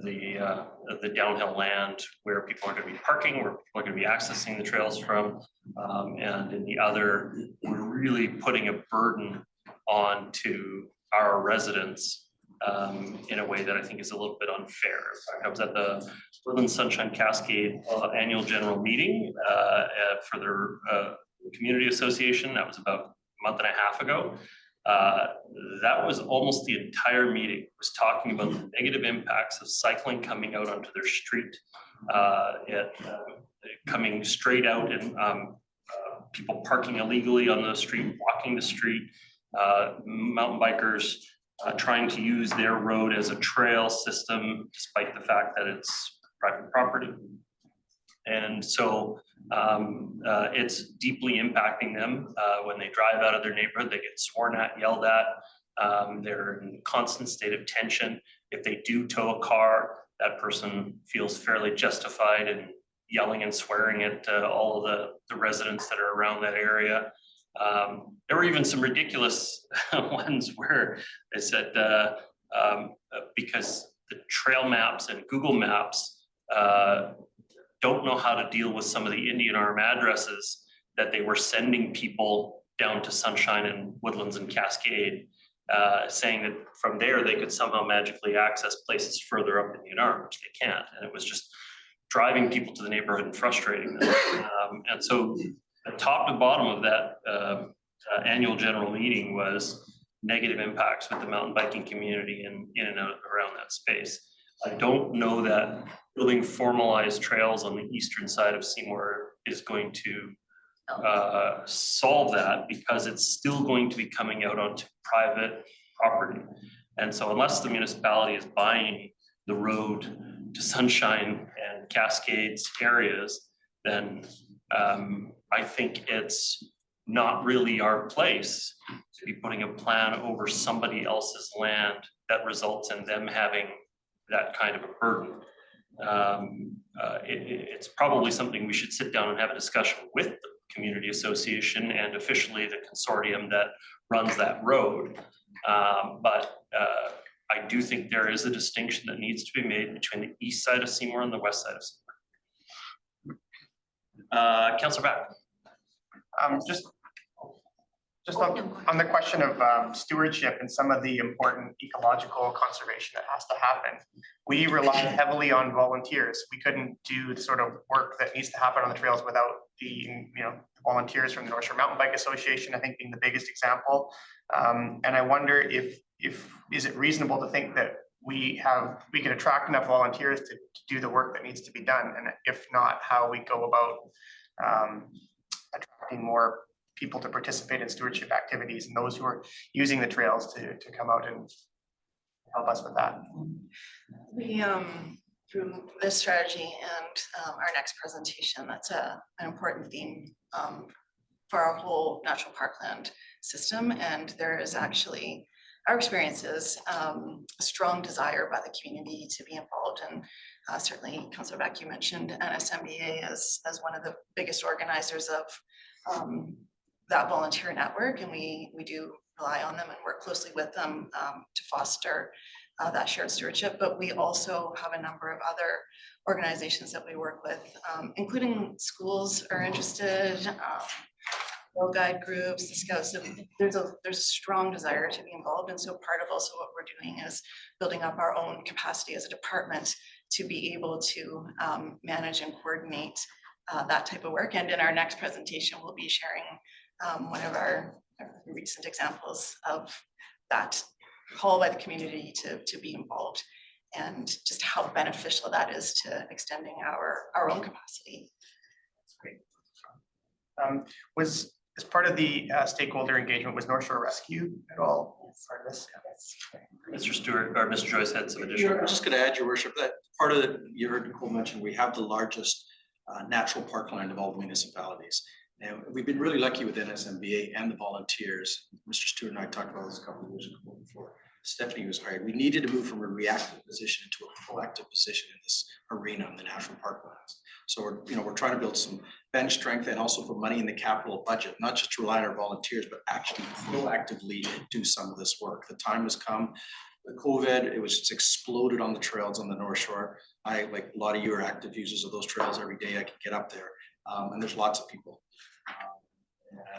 the downhill land where people are going to be parking, where people are going to be accessing the trails from, and in the other, we're really putting a burden onto our residents in a way that I think is a little bit unfair. In fact, I was at the Woodland Sunshine Cascade annual general meeting for their community association. That was about a month and a half ago. That was almost the entire meeting was talking about the negative impacts of cycling coming out onto their street, coming straight out and people parking illegally on the street, walking the street, mountain bikers trying to use their road as a trail system, despite the fact that it's private property. And so it's deeply impacting them when they drive out of their neighborhood. They get sworn at, yelled at. They're in a constant state of tension. If they do tow a car, that person feels fairly justified in yelling and swearing at all of the residents that are around that area. There were even some ridiculous ones where they said because the trail maps and Google Maps don't know how to deal with some of the Indian Arm addresses that they were sending people down to Sunshine and Woodlands and Cascade, saying that from there they could somehow magically access places further up Indian Arm, which they can't. And it was just driving people to the neighborhood and frustrating them. And so the top to bottom of that annual general meeting was negative impacts with the mountain biking community and in and out around that space. I don't know that building formalized trails on the eastern side of Seymour is going to solve that, because it's still going to be coming out onto private property. And so unless the municipality is buying the road to Sunshine and Cascades areas, then I think it's not really our place to be putting a plan over somebody else's land that results in them having that kind of a burden. It's probably something we should sit down and have a discussion with the community association and officially the consortium that runs that road. But I do think there is a distinction that needs to be made between the east side of Seymour and the west side of Seymour. Councillor Back. Just on the question of stewardship and some of the important ecological conservation that has to happen, we rely heavily on volunteers. We couldn't do the sort of work that needs to happen on the trails without the volunteers from the North Shore Mountain Bike Association, I think being the biggest example. And I wonder if is it reasonable to think that we can attract enough volunteers to do the work that needs to be done, and if not, how we go about attracting more people to participate in stewardship activities and those who are using the trails to come out and help us with that. We through this strategy and our next presentation, that's an important theme for our whole natural parkland system. And there is actually, our experience is a strong desire by the community to be involved. And certainly, Councillor Beck, you mentioned NSMBA as one of the biggest organizers of that volunteer network, and we do rely on them and work closely with them to foster that shared stewardship. But we also have a number of other organizations that we work with, including schools are interested, World Guide groups, the Scouts. There's a strong desire to be involved, and so part of also what we're doing is building up our own capacity as a department to be able to manage and coordinate that type of work. And in our next presentation, we'll be sharing one of our recent examples of that call by the community to be involved, and just how beneficial that is to extending our own capacity. That's great. as part of the stakeholder engagement, was North Shore Rescue at all part of this? Mr. Stewart or Mr. Joyce had some additional. I was just going to add, Your Worship, that part of it, you heard Nicole mention, we have the largest natural parkland of all the municipalities. And we've been really lucky with NSMBA and the volunteers. Mr. Stewart and I talked about this a couple of years ago before Stephanie was hired. We needed to move from a reactive position into a proactive position in this arena in the national parklands. So we're trying to build some bench strength and also put money in the capital budget, not just to rely on our volunteers, but actually proactively do some of this work. The time has come. The COVID, it was just exploded on the trails on the North Shore. I, like a lot of you, are active users of those trails every day. I can get up there, and there's lots of people.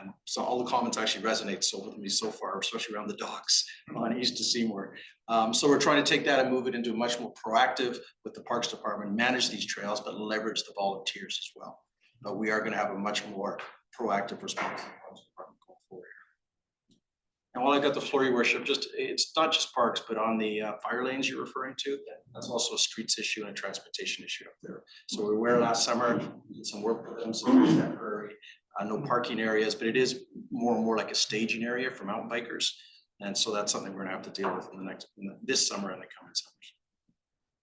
And so all the comments actually resonate with me so far, especially around the docks on East to Seymour. So we're trying to take that and move it into a much more proactive with the Parks Department, manage these trails, but leverage the volunteers as well. But we are going to have a much more proactive response to the Parks Department going forward here. And while I got the floor, Your Worship, it's not just parks, but on the fire lanes you're referring to, that's also a streets issue and a transportation issue up there. So we were last summer, did some work with them, some temporary no parking areas, but it is more and more like a staging area for mountain bikers. And so that's something we're gonna have to deal with this summer and the coming summers.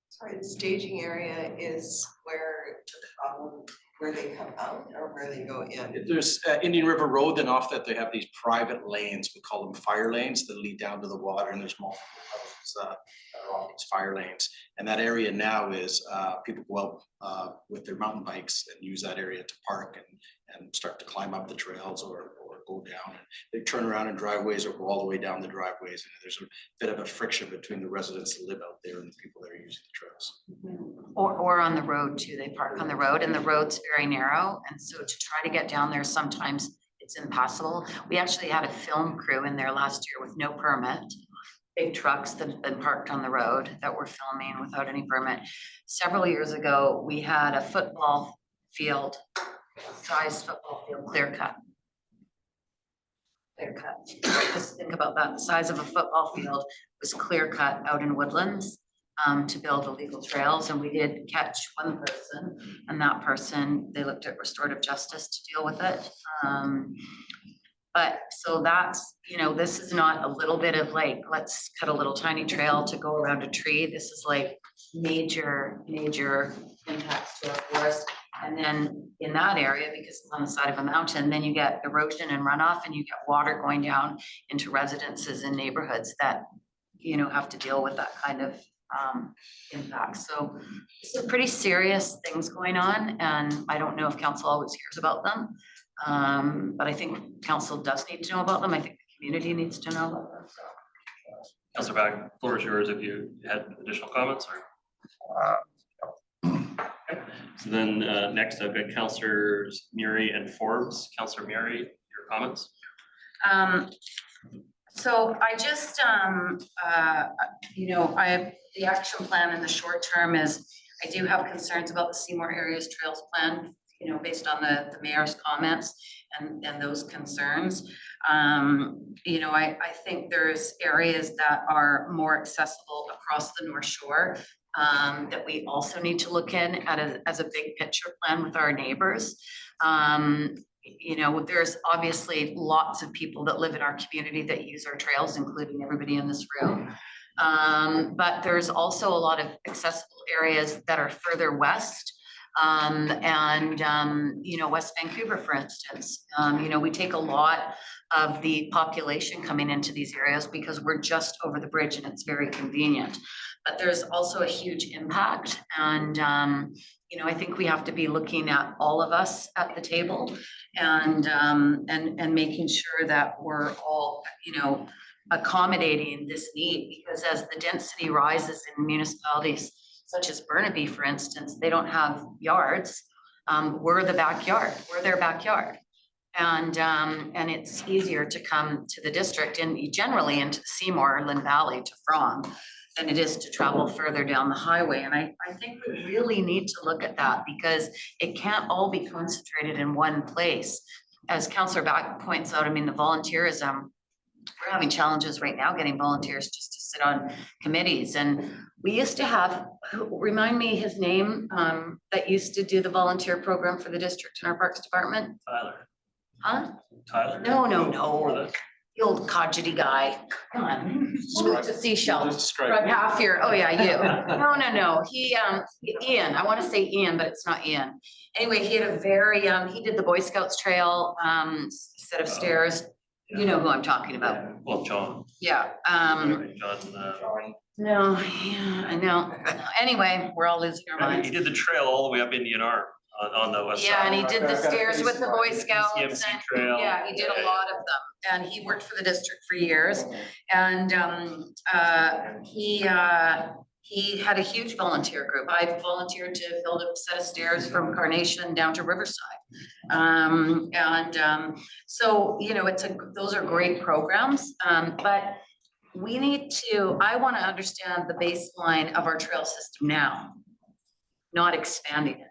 Sorry, the staging area is where they come out or where they go in? There's Indian River Road, then off that they have these private lanes, we call them fire lanes, that lead down to the water, and there's multiple houses that are off these fire lanes. And that area now is people go out with their mountain bikes and use that area to park and start to climb up the trails or go down. And they turn around in driveways or go all the way down the driveways. And there's a bit of a friction between the residents that live out there and the people that are using the trails. Or on the road too. They park on the road and the road's very narrow. And so to try to get down there, sometimes it's impossible. We actually had a film crew in there last year with no permit. Big trucks that have been parked on the road that were filming without any permit. Several years ago, we had a football field, size football field, clear cut. Just think about that. The size of a football field was clear cut out in Woodlands to build illegal trails. And we did catch one person, and that person, they looked at restorative justice to deal with it. But so that's, this is not a little bit of like, let's cut a little tiny trail to go around a tree. This is like major impacts to our forest. And then in that area, because it's on the side of a mountain, then you get erosion and runoff, and you get water going down into residences and neighborhoods that, have to deal with that kind of impact. So it's pretty serious things going on, and I don't know if council always hears about them. But I think council does need to know about them. I think the community needs to know about them. Councilor Back, floor is yours if you had additional comments or. So then next I've got Councilors Murray and Forbes. Councilor Murray, your comments? So I just, the action plan in the short term is, I do have concerns about the Seymour Areas Trails Plan, based on the mayor's comments and those concerns. I think there's areas that are more accessible across the North Shore that we also need to look in at as a big picture plan with our neighbors. There's obviously lots of people that live in our community that use our trails, including everybody in this room. But there's also a lot of accessible areas that are further west. West Vancouver, for instance, we take a lot of the population coming into these areas because we're just over the bridge and it's very convenient. But there's also a huge impact. And, I think we have to be looking at all of us at the table and making sure that we're all, accommodating this need, because as the density rises in municipalities such as Burnaby, for instance, they don't have yards. We're the backyard, we're their backyard. And it's easier to come to the district and generally into the Seymour, Lynn Valley to From than it is to travel further down the highway. And I think we really need to look at that because it can't all be concentrated in one place. As Councillor Back points out, the volunteerism, we're having challenges right now getting volunteers just to sit on committees. And we used to have, remind me his name, that used to do the volunteer program for the district in our Parks Department. Huh? Tyler? No, Or no. the- The old codgety guy. Come on, move to seashell. Just describe Right it. half your, oh yeah, you. No. He, Ian, I want to say Ian, but it's not Ian. Anyway, he had a very, he did the Boy Scouts trail, set of stairs. You know who I'm talking about. Well, John. Yeah, John, no, yeah, I know. Anyway, we're all losing our he minds. did the trail all the way up Indian Arm on the west Yeah, side. and he did the stairs with the Boy Scouts CMC and, trail. yeah, he did a lot of them. And he worked for the district for years. And he had a huge volunteer group. I volunteered to build a set of stairs from Carnation down to Riverside. So, you know, those are great programs, but we need to, I want to understand the baseline of our trail system now, not expanding it.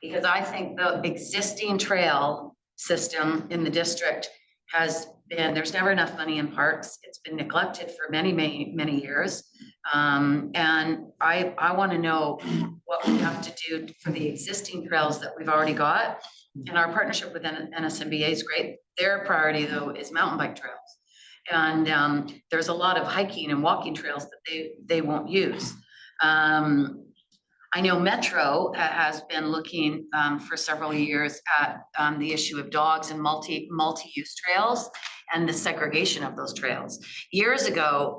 Because I think the existing trail system in the district has been, there's never enough money in parks. It's been neglected for many years. And I want to know what we have to do for the existing trails that we've already got. And our partnership with NSMBA is great. Their priority though is mountain bike trails. And there's a lot of hiking and walking trails that they won't use. I know Metro has been looking for several years at the issue of dogs and multi-use trails and the segregation of those trails. Years ago,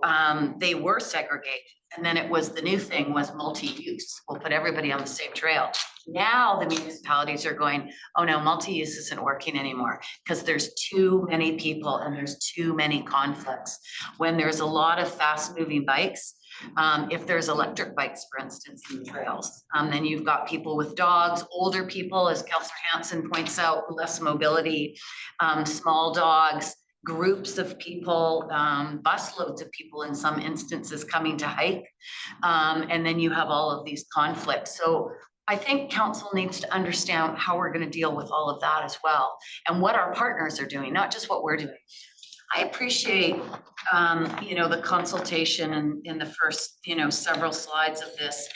they were segregated, and then it was the new thing was multi-use. We'll put everybody on the same trail. Now the municipalities are going, oh no, multi-use isn't working anymore because there's too many people and there's too many conflicts. When there's a lot of fast-moving bikes, if there's electric bikes, for instance, in the trails, then you've got people with dogs, older people, as Councillor Hanson points out, less mobility, small dogs, groups of people, busloads of people in some instances coming to hike. And then you have all of these conflicts. So I think council needs to understand how we're going to deal with all of that as well, and what our partners are doing, not just what we're doing. I appreciate, you know, the consultation in the first, you know, several slides of this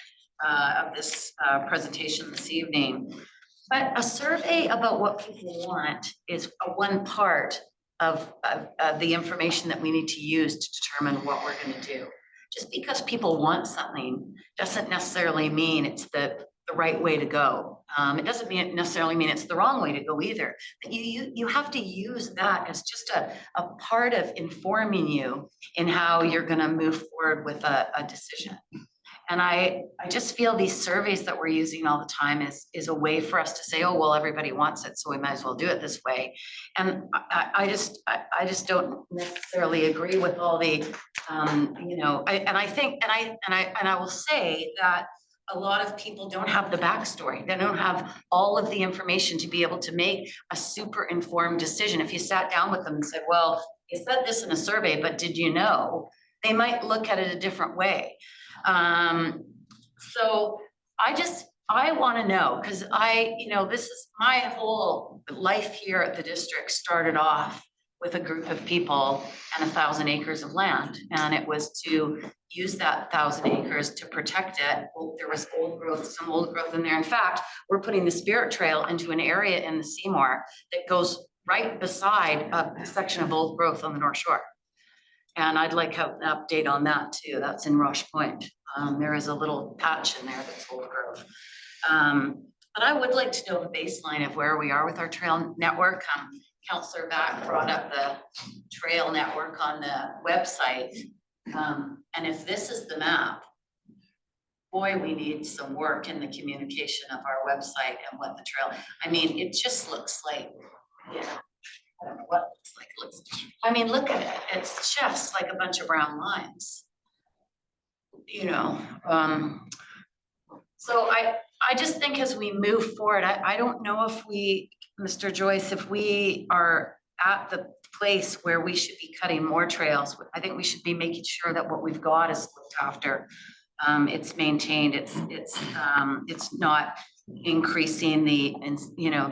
presentation this evening. But a survey about what people want is one part of the information that we need to use to determine what we're going to do. Just because people want something doesn't necessarily mean it's the right way to go. It doesn't necessarily mean it's the wrong way to go either. But you have to use that as just a part of informing you in how you're going to move forward with a decision. And I just feel these surveys that we're using all the time is a way for us to say, oh, well, everybody wants it, so we might as well do it this way. And I just don't necessarily agree with all the, you know, I will say that a lot of people don't have the backstory. They don't have all of the information to be able to make a super informed decision. If you sat down with them and said, well, you said this in a survey, but did you know? They might look at it a different way. So I want to know, because you know, this is my whole life here at the district started off with a group of people and 1,000 acres of land. And it was to use that 1,000 acres to protect it. Well, there was some old growth in there. In fact, we're putting the Spirit Trail into an area in the Seymour that goes right beside a section of old growth on the North Shore. And I'd like an update on that too. That's in Roche Point. There is a little patch in there that's old growth. But I would like to know the baseline of where we are with our trail network. Councillor Back brought up the trail network on the website. And if this is the map, boy, we need some work in the communication of our website and what the trail, I mean, it just looks like, yeah, I don't know what it looks like. It looks, I mean, look at it. It's just like a bunch of brown lines, you know. So I just think as we move forward, I don't know if we, Mr. Joyce, if we are at the place where we should be cutting more trails. I think we should be making sure that what we've got is looked after. It's maintained. It's not increasing the, you know,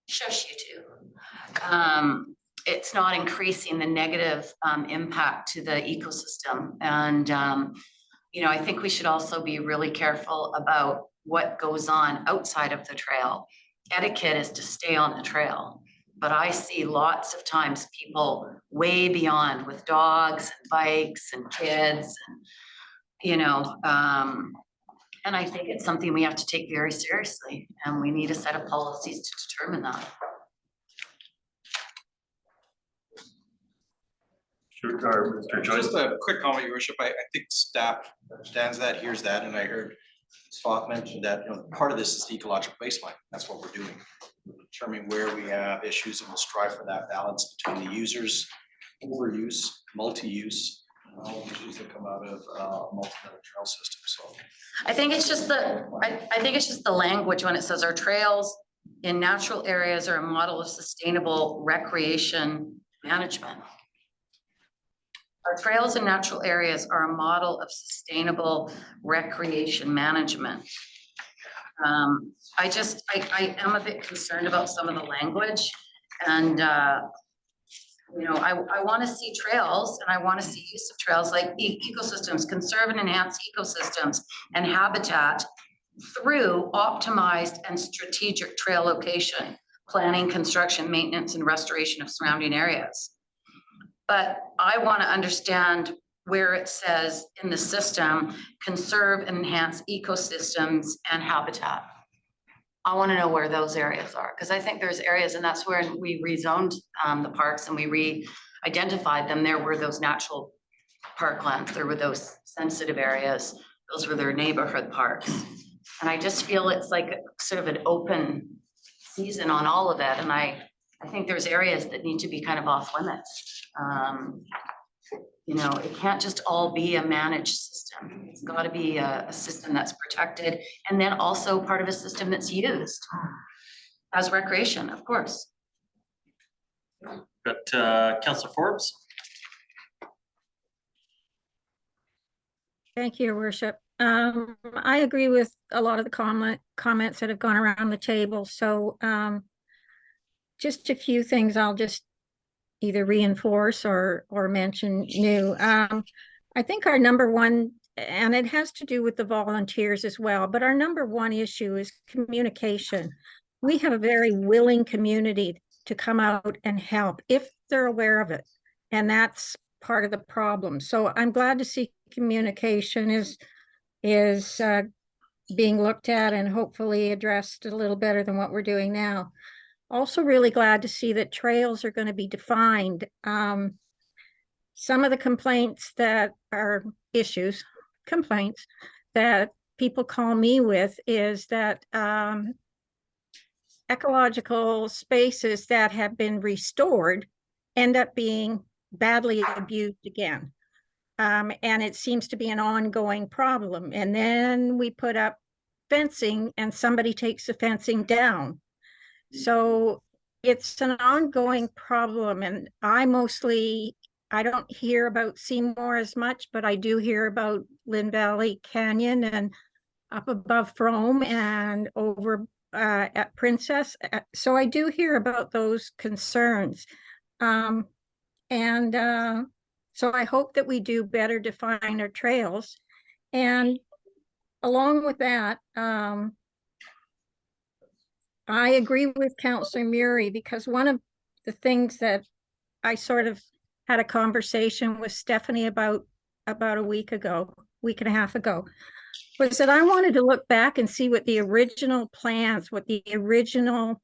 shush you two. It's not increasing the negative impact to the ecosystem. And, you know, I think we should also be really careful about what goes on outside of the trail. Etiquette is to stay on the trail. But I see lots of times people way beyond with dogs and bikes and kids and, you know, and I think it's something we have to take very seriously, and we need a set of policies to determine that. Sure, or Mr. Joyce. Just a quick comment, Your Worship. I think staff understands that, hears that, and I heard Scott mention that, you know, part of this is the ecological baseline. That's what we're doing. We're determining where we have issues, and we'll strive for that balance between the users, overuse, multi-use, and all the issues that come out of multi-level trail system. So I think it's just I think it's just the language when it says our trails in natural areas are a model of sustainable recreation management. Our trails in natural areas are a model of sustainable recreation management. I am a bit concerned about some of the language, and you know, I want to see trails, and I want to see use of trails like ecosystems, conserve and enhance ecosystems and habitat through optimized and strategic trail location, planning, construction, maintenance, and restoration of surrounding areas. But I want to understand where it says in the system, conserve and enhance ecosystems and habitat. I want to know where those areas are, because I think there's areas, and that's where we rezoned the parks and we re-identified them. There were those natural parklands, there were those sensitive areas, those were their neighborhood parks. And I just feel it's like a, sort of an open season on all of it. And I think there's areas that need to be kind of off limits. You know, it can't just all be a managed system. It's got to be a system that's protected, and then also part of a system that's used as recreation, of course. Got Councillor Forbes. Thank you, Your Worship. I agree with a lot of the comments that have gone around the table. So just a few things I'll just either reinforce or mention new. I think our number one, and it has to do with the volunteers as well, but our number one issue is communication. We have a very willing community to come out and help if they're aware of it. And that's part of the problem. So I'm glad to see communication is being looked at and hopefully addressed a little better than what we're doing now. Also really glad to see that trails are going to be defined. Some of the complaints that are complaints that people call me with is that ecological spaces that have been restored end up being badly abused again. And it seems to be an ongoing problem. And then we put up fencing and somebody takes the fencing down. So it's an ongoing problem. And I don't hear about Seymour as much, but I do hear about Lynn Valley Canyon and up above Frome and over at Princess. So I do hear about those concerns. So I hope that we do better define our trails. And along with that, I agree with Councillor Murray, because one of the things that I sort of had a conversation with Stephanie about a week and a half ago, was that I wanted to look back and see what the original plans, what the original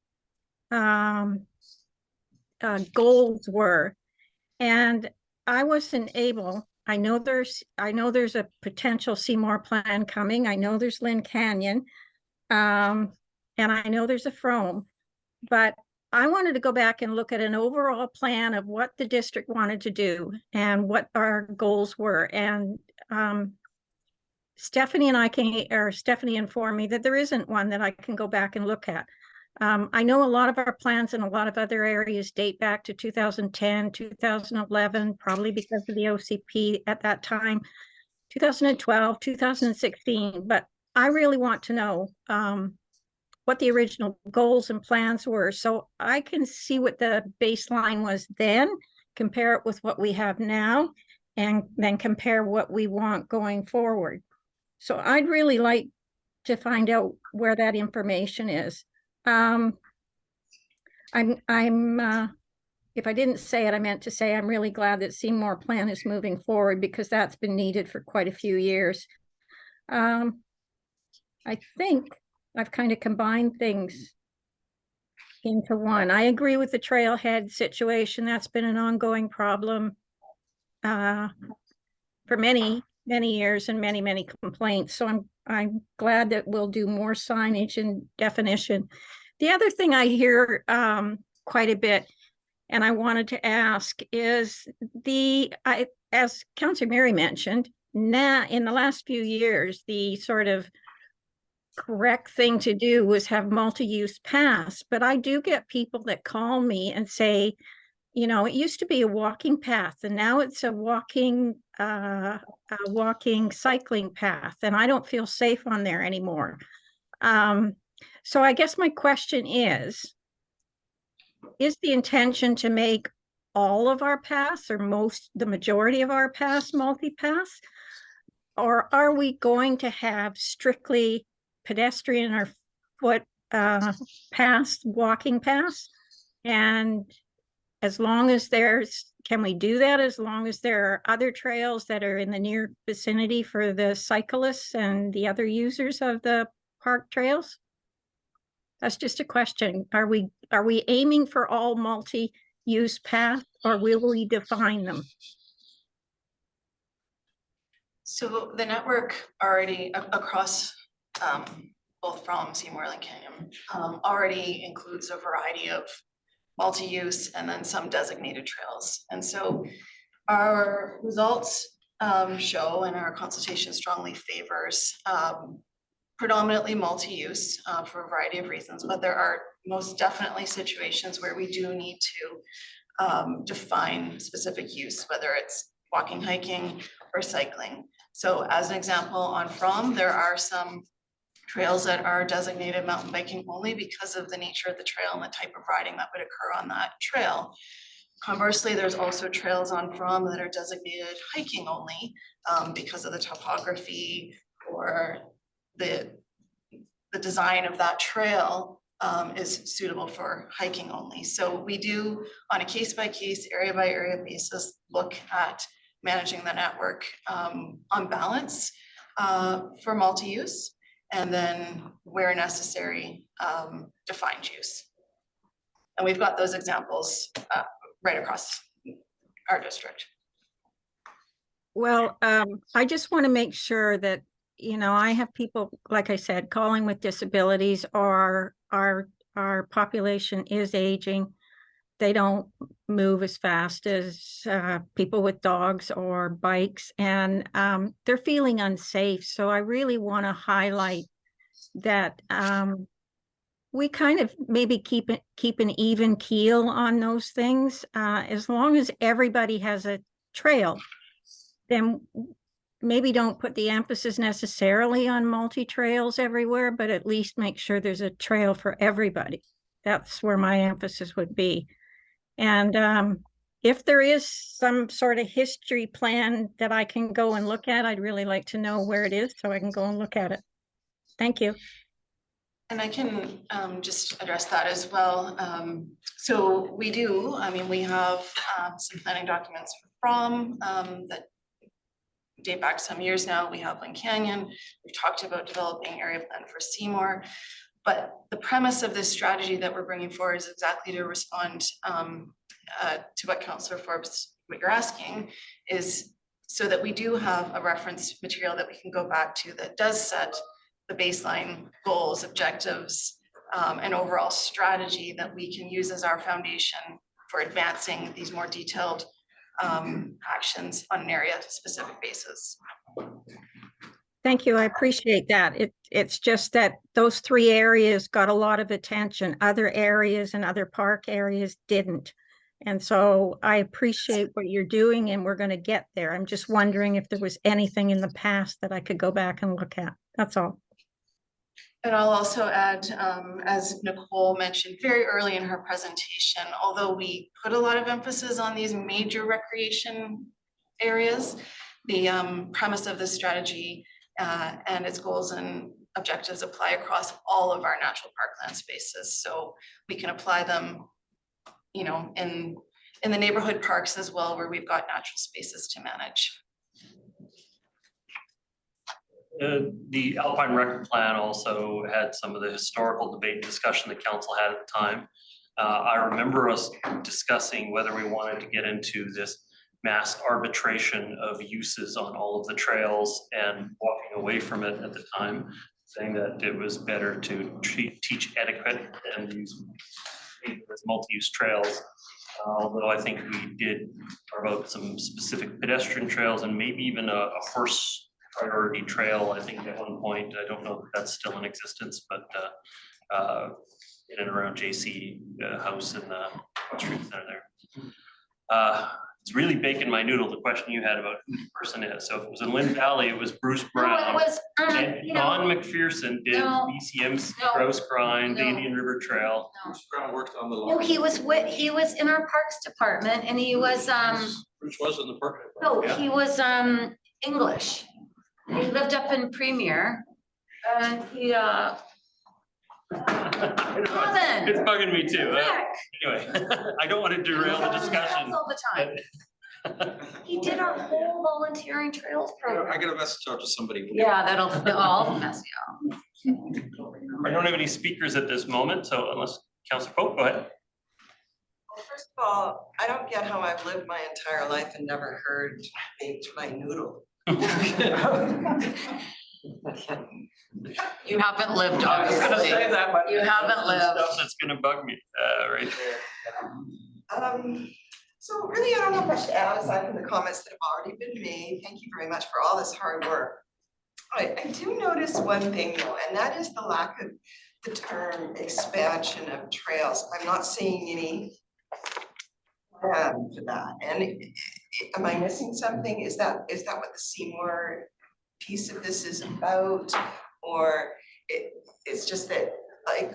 goals were. And I wasn't able. I know there's a potential Seymour plan coming. I know there's Lynn Canyon. And I know there's a Frome, but I wanted to go back and look at an overall plan of what the district wanted to do and what our goals were. And Stephanie informed me that there isn't one that I can go back and look at. I know a lot of our plans in a lot of other areas date back to 2010, 2011, probably because of the OCP at that time, 2012, 2016. But I really want to know what the original goals and plans were, so I can see what the baseline was then, compare it with what we have now, and then compare what we want going forward. So I'd really like to find out where that information is. If I didn't say it, I meant to say I'm really glad that Seymour Plan is moving forward because that's been needed for quite a few years. I think I've kind of combined things into one. I agree with the trailhead situation. That's been an ongoing problem for many years and many complaints. So I'm glad that we'll do more signage and definition. The other thing I hear quite a bit, and I wanted to ask, is as Councillor Mary mentioned, now in the last few years, the sort of correct thing to do was have multi-use paths. But I do get people that call me and say, you know, it used to be a walking path and now it's a walking cycling path, and I don't feel safe on there anymore. So I guess my question is the intention to make all of our paths or the majority of our paths multi-paths? Or are we going to have strictly pedestrian or foot paths, walking paths? And as long as can we do that as long as there are other trails that are in the near vicinity for the cyclists and the other users of the park trails? That's just a question. Are we aiming for all multi-use paths, or will we define them? So the network already across both from Seymour and Canyon already includes a variety of multi-use and then some designated trails. And so our results show, and our consultation strongly favors predominantly multi-use for a variety of reasons, but there are most definitely situations where we do need to define specific use, whether it's walking, hiking, or cycling. So as an example, on From, there are some trails that are designated mountain biking only because of the nature of the trail and the type of riding that would occur on that trail. Conversely, there's also trails on From that are designated hiking only because of the topography or the design of that trail is suitable for hiking only. So we do, on a case-by-case, area-by-area basis, look at managing the network on balance for multi-use, and then where necessary, defined use. And we've got those examples right across our district. Well, I just want to make sure that, you know, I have people, like I said, calling with disabilities, or our population is aging. They don't move as fast as people with dogs or bikes, and they're feeling unsafe. So I really want to highlight that we kind of maybe keep an even keel on those things. As long as everybody has a trail, then maybe don't put the emphasis necessarily on multi-trails everywhere, but at least make sure there's a trail for everybody. That's where my emphasis would be. And if there is some sort of history plan that I can go and look at, I'd really like to know where it is so I can go and look at it. Thank you. And I can just address that as well. So we do, I mean, we have some planning documents from that date back some years now. We have Lynn Canyon. We've talked about developing area plan for Seymour. But the premise of this strategy that we're bringing forward is exactly to respond to what Councillor Forbes, what you're asking, is so that we do have a reference material that we can go back to that does set the baseline goals, objectives, and overall strategy that we can use as our foundation for advancing these more detailed actions on an area specific basis. Thank you. I appreciate that. It's just that those three areas got a lot of attention. Other areas and other park areas didn't. And so I appreciate what you're doing, and we're going to get there. I'm just wondering if there was anything in the past that I could go back and look at. That's all. And I'll also add, as Nicole mentioned very early in her presentation, although we put a lot of emphasis on these major recreation areas, the premise of this strategy and its goals and objectives apply across all of our natural parkland spaces. So we can apply them, you know, in the neighborhood parks as well, where we've got natural spaces to manage. The Alpine Record Plan also had some of the historical debate and discussion the council had at the time. I remember us discussing whether we wanted to get into this mass arbitration of uses on all of the trails and walking away from it at the time, saying that it was better to teach etiquette and use multi-use trails. Although I think we did carve out some specific pedestrian trails and maybe even a horse priority trail, I think at one point. I don't know if that's still in existence, but in and around JC House and the street center there. It's really baking my noodle, the question you had about who the person is. So if it was in Lynn Valley, it was Bruce Brown. No, it was, And you know, Don McPherson did No. BCM's No. Grouse Grind, the No. Indian River Trail. Bruce Brown worked on the. no, he was in our Parks Department and he was, Bruce was in the park. no, Yeah. he was, English. He lived up in Premier and he, Robin. It's bugging me too. Rick. Anyway, I don't want to derail the discussion. All the time. He did our whole volunteering trails program. I got a message out to somebody. Yeah, that'll all mess you up. I don't have any speakers at this moment, so unless Councilor Pope, go ahead. Well, first of all, I don't get how I've lived my entire life and never heard baked my noodle. You haven't lived, obviously. You haven't lived. Stuff that's gonna bug me, right there. So really, I don't know much to add aside from the comments that have already been made. Thank you very much for all this hard work. I do notice one thing though, and that is the lack of the term expansion of trails. I'm not seeing any plan for that. And am I missing something? Is that what the Seymour piece of this is about? Or it's just that like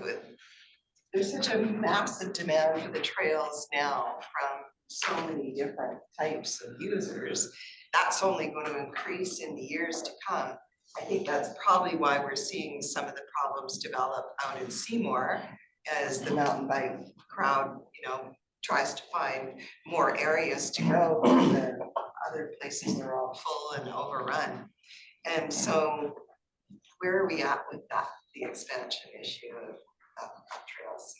there's such a massive demand for the trails now from so many different types of users. That's only going to increase in the years to come. I think that's probably why we're seeing some of the problems develop out in Seymour as the mountain bike crowd, you know, tries to find more areas to go. The other places are all full and overrun. And so where are we at with that, the expansion issue of trails?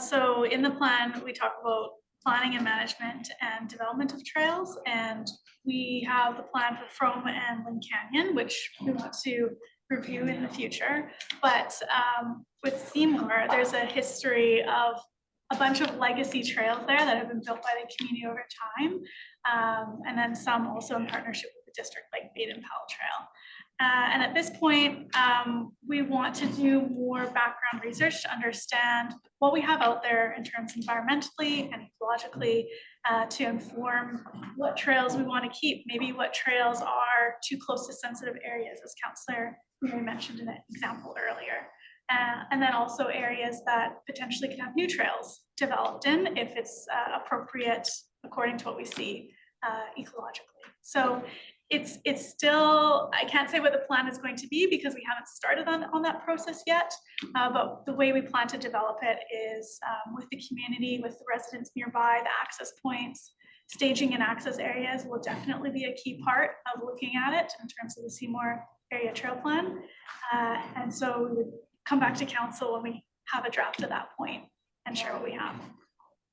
So in the plan, we talk about planning and management and development of trails. And we have the plan for Frome and Lynn Canyon, which we want to review in the future. But with Seymour, there's a history of a bunch of legacy trails there that have been built by the community over time. And then some also in partnership with the district, like Baden Powell Trail. And at this point, we want to do more background research to understand what we have out there in terms environmentally and ecologically to inform what trails we want to keep, maybe what trails are too close to sensitive areas, as Councillor Mary mentioned in an example earlier. And then also areas that potentially can have new trails developed in if it's appropriate according to what we see ecologically. So it's still, I can't say what the plan is going to be because we haven't started on that process yet. But the way we plan to develop it is with the community, with the residents nearby, the access points, staging and access areas will definitely be a key part of looking at it in terms of the Seymour Area Trail Plan. And so we would come back to council when we have a draft at that point and share what we have.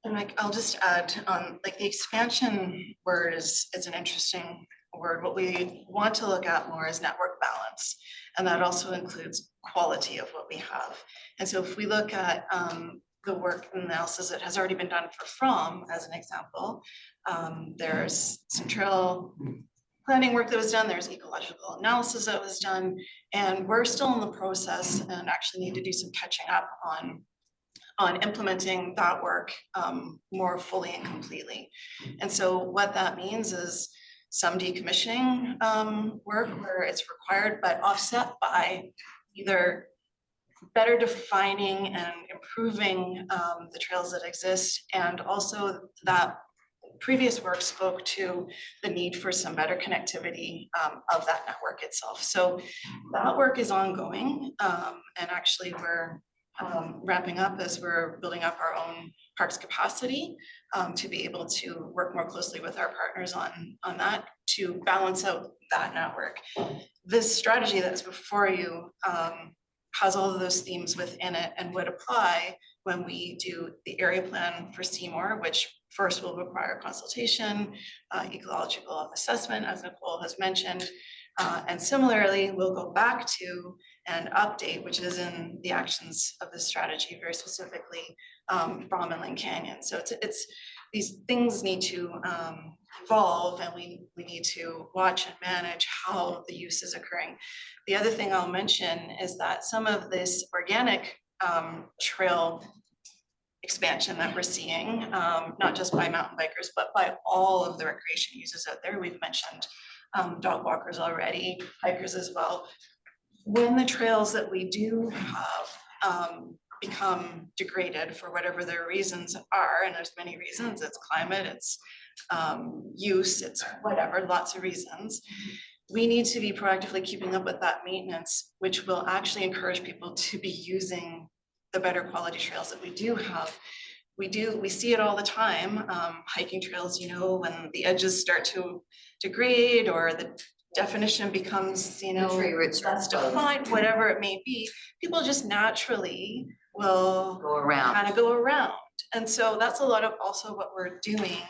And like, I'll just add on, like the expansion word is an interesting word. What we want to look at more is network balance. And that also includes quality of what we have. And so if we look at the work and analysis that has already been done for Frome, as an example, there's some trail planning work that was done, there's ecological analysis that was done, and we're still in the process and actually need to do some catching up on implementing that work more fully and completely. And so what that means is some decommissioning work where it's required, but offset by either better defining and improving the trails that exist, and also that previous work spoke to the need for some better connectivity of that network itself. So that work is ongoing, and actually we're wrapping up as we're building up our own parks capacity to be able to work more closely with our partners on that to balance out that network. This strategy that's before you has all of those themes within it and would apply when we do the area plan for Seymour, which first will require consultation, ecological assessment, as Nicole has mentioned. And similarly, we'll go back to an update, which is in the actions of the strategy, very specifically Brom and Lynn Canyon. So it's these things need to evolve, and we need to watch and manage how the use is occurring. The other thing I'll mention is that some of this organic trail expansion that we're seeing, not just by mountain bikers, but by all of the recreation users out there. We've mentioned dog walkers already, hikers as well. When the trails that we do have become degraded for whatever their reasons are, and there's many reasons, it's climate, it's use, it's whatever, lots of reasons. We need to be proactively keeping up with that maintenance, which will actually encourage people to be using the better quality trails that we do have. We see it all the time, hiking trails, you know, when the edges start to degrade or the definition becomes, you know, tree roots are that's defined, whatever it may be, people just naturally will Go around. kind of go around. And so that's a lot of also what we're doing,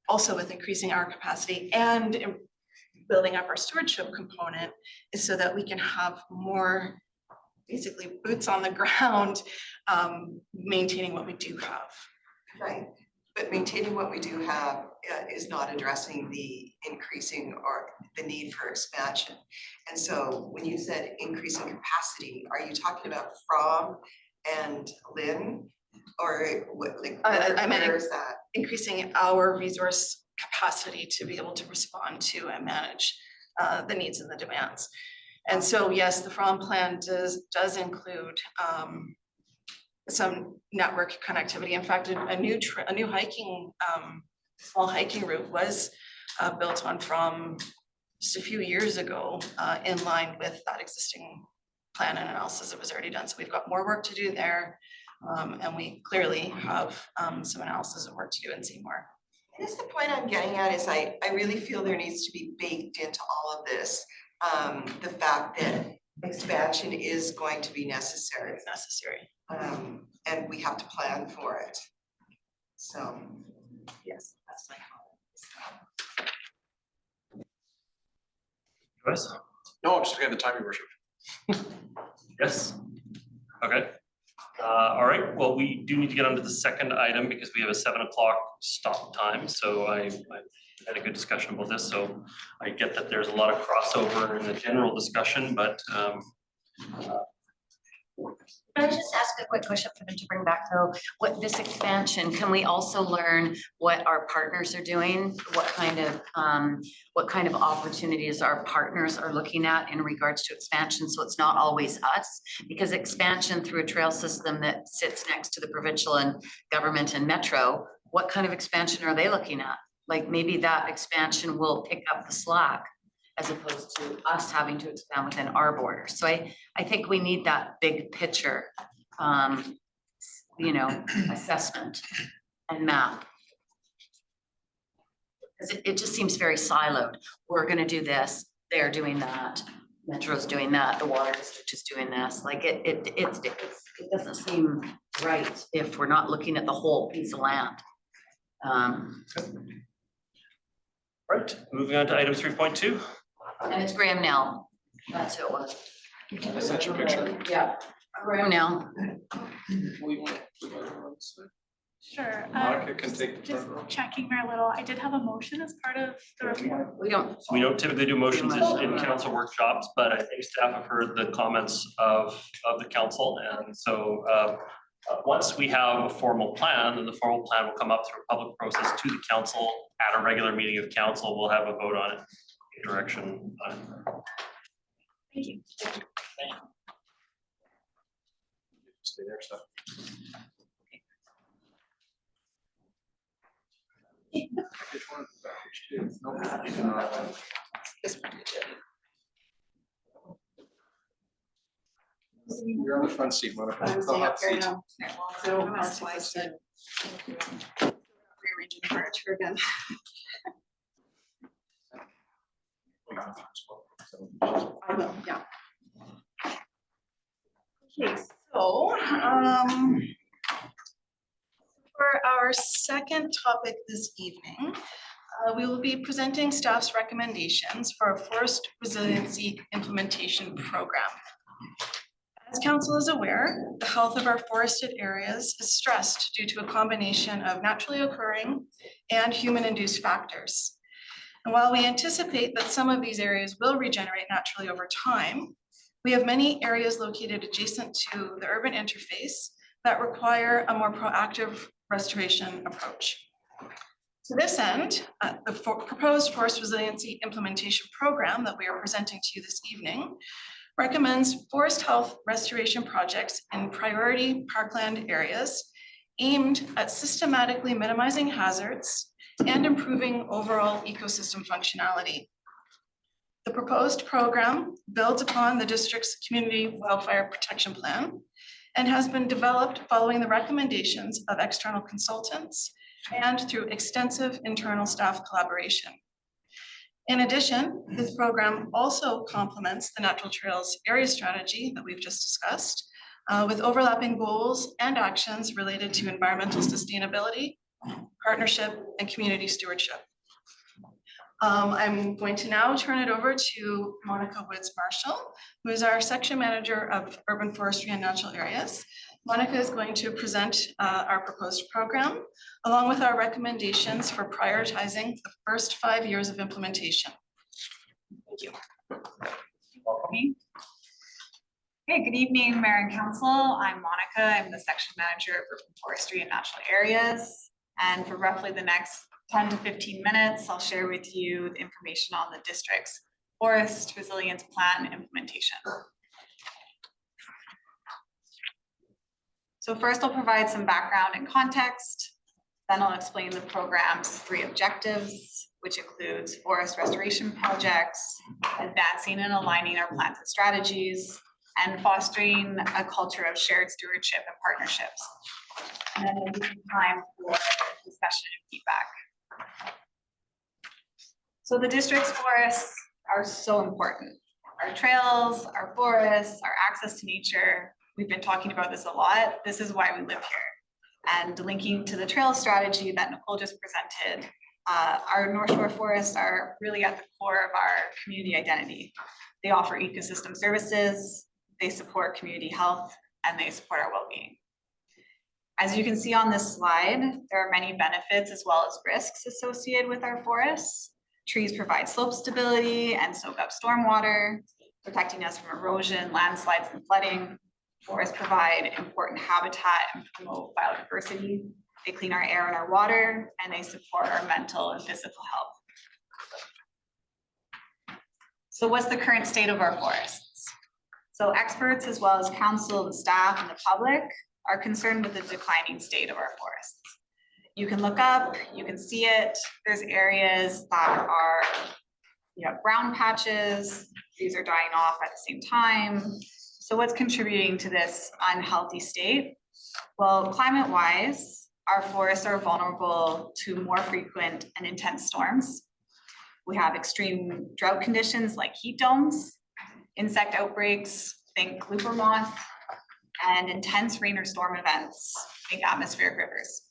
also with increasing our capacity and building up our stewardship component, is so that we can have more basically boots on the ground, maintaining what we do have. Right, but maintaining what we do have is not addressing the increasing or the need for expansion. And so when you said increasing capacity, are you talking about From and Lynn? Or what, like, I meant where is that? increasing our resource capacity to be able to respond to and manage the needs and the demands. And so, yes, the From plan does include some network connectivity. In fact, a new hiking, small hiking route was built on From just a few years ago, in line with that existing plan and analysis that was already done. So we've got more work to do there, and we clearly have some analysis and work to do in Seymour. I guess the point I'm getting at is I really feel there needs to be baked into all of this, the fact that expansion is going to be necessary. It's necessary. And we have to plan for it. So, Yes, that's my comment. Joyce? No, I'm just looking at the time, your worship. Yes. Okay. All right, well, we do need to get on to the second item because we have a 7 o'clock stop time. So I had a good discussion about this. So I get that there's a lot of crossover in the general discussion, but Can I just ask a quick question for them to bring back though? What this expansion, can we also learn what our partners are doing? What kind of opportunities our partners are looking at in regards to expansion? So it's not always us, because expansion through a trail system that sits next to the provincial and government and metro, what kind of expansion are they looking at? Like maybe that expansion will pick up the slack as opposed to us having to expand within our borders. So I think we need that big picture, assessment and map. Because it just seems very siloed. We're gonna do this, they're doing that, Metro's doing that, the water district is doing this. Like it doesn't seem right if we're not looking at the whole piece of land. right, moving on to item 3.2. And it's Graham Nell. That's who it was. I sent you a picture. Yeah, Graham Nell. Sure. Monica can take the Just front row. checking her a little, I did have a motion as part of the report. We don't Typically do motions in council workshops, but I think staff have heard the comments of the council. And so once we have a formal plan, then the formal plan will come up through a public process to the council at a regular meeting of council. We'll have a vote on it. Direction. Thank you. Stay there, so. This one you did. You're on the front seat, Monica. I'm The staying hot up here seat. now. So that's why I said. Rearranging the furniture again. I will, yeah. Okay, so, for our second topic this evening, we will be presenting staff's recommendations for a forest resiliency implementation program. As council is aware, the health of our forested areas is stressed due to a combination of naturally occurring and human-induced factors. And while we anticipate that some of these areas will regenerate naturally over time, we have many areas located adjacent to the urban interface that require a more proactive restoration approach. To this end, the proposed forest resiliency implementation program that we are presenting to you this evening recommends forest health restoration projects in priority parkland areas aimed at systematically minimizing hazards and improving overall ecosystem functionality. The proposed program builds upon the district's community wildfire protection plan and has been developed following the recommendations of external consultants and through extensive internal staff collaboration. In addition, this program also complements the natural trails area strategy that we've just discussed with overlapping goals and actions related to environmental sustainability, partnership, and community stewardship. I'm going to now turn it over to Monica Woods-Marshall, who is our section manager of urban forestry and natural areas. Monica is going to present our proposed program, along with our recommendations for prioritizing the first 5 years of implementation. Thank you. Welcome. Hey, good evening, Mayor and Council. I'm Monica. I'm the section manager of urban forestry and natural areas. And for roughly the next 10 to 15 minutes, I'll share with you the information on the district's forest resilience plan implementation. So first I'll provide some background and context, then I'll explain the program's 3 objectives, which includes forest restoration projects, advancing and aligning our plans and strategies, and fostering a culture of shared stewardship and partnerships. And then there'll be some time for discussion and feedback. So the district's forests are so important. Our trails, our forests, our access to nature, we've been talking about this a lot. This is why we live here. And linking to the trail strategy that Nicole just presented, our North Shore forests are really at the core of our community identity. They offer ecosystem services, they support community health, and they support our well-being. As you can see on this slide, there are many benefits as well as risks associated with our forests. Trees provide slope stability and soak up stormwater, protecting us from erosion, landslides, and flooding. Forests provide important habitat and promote biodiversity. They clean our air and our water, and they support our mental and physical health. So what's the current state of our forests? So experts, as well as council, the staff, and the public are concerned with the declining state of our forests. You can look up, you can see it. There's areas that are, brown patches. Trees are dying off at the same time. So what's contributing to this unhealthy state? Well, climate-wise, our forests are vulnerable to more frequent and intense storms. We have extreme drought conditions like heat domes, insect outbreaks, think looper moth, and intense rain or storm events, think atmospheric rivers.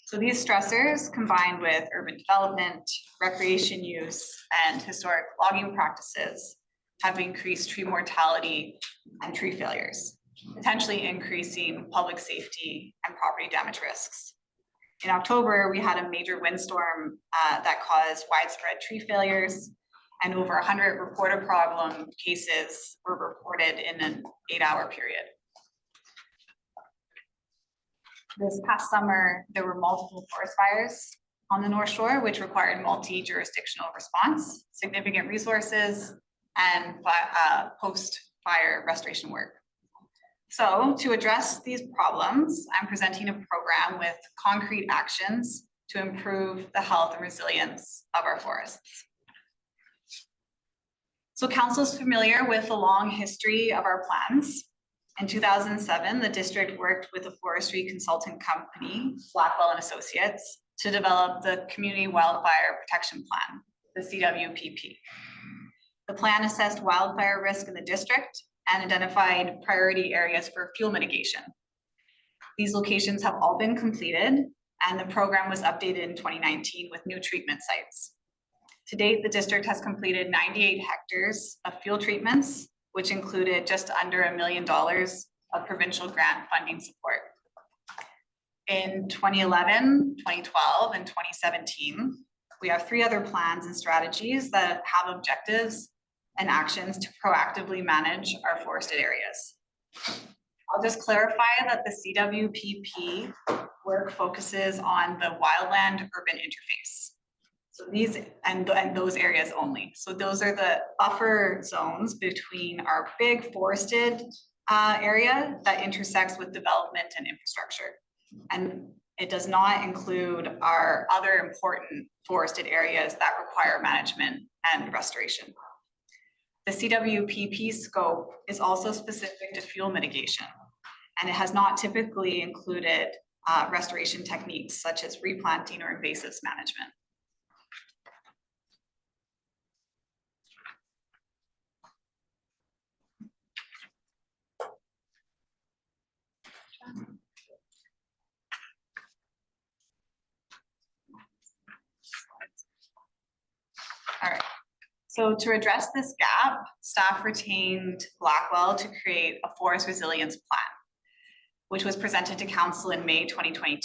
So these stressors, combined with urban development, recreation use, and historic logging practices, have increased tree mortality and tree failures, potentially increasing public safety and property damage risks. In October, we had a major windstorm that caused widespread tree failures, and over 100 reported problem cases were reported in an 8-hour period. This past summer, there were multiple forest fires on the North Shore, which required multi-jurisdictional response, significant resources, and post-fire restoration work. So to address these problems, I'm presenting a program with concrete actions to improve the health and resilience of our forests. So council is familiar with the long history of our plans. In 2007, the district worked with a forestry consultant company, Blackwell and Associates, to develop the Community Wildfire Protection Plan, the CWPP. The plan assessed wildfire risk in the district and identified priority areas for fuel mitigation. These locations have all been completed, and the program was updated in 2019 with new treatment sites. To date, the district has completed 98 hectares of fuel treatments, which included just under $1 million of provincial grant funding support. In 2011, 2012, and 2017, we have 3 other plans and strategies that have objectives and actions to proactively manage our forested areas. I'll just clarify that the CWPP work focuses on the wildland-urban interface. So these and those areas only. So those are the buffer zones between our big forested area that intersects with development and infrastructure. And it does not include our other important forested areas that require management and restoration. The CWPP scope is also specific to fuel mitigation, and it has not typically included restoration techniques such as replanting or invasives management. All right, so to address this gap, staff retained Blackwell to create a forest resilience plan, which was presented to council in May 2022.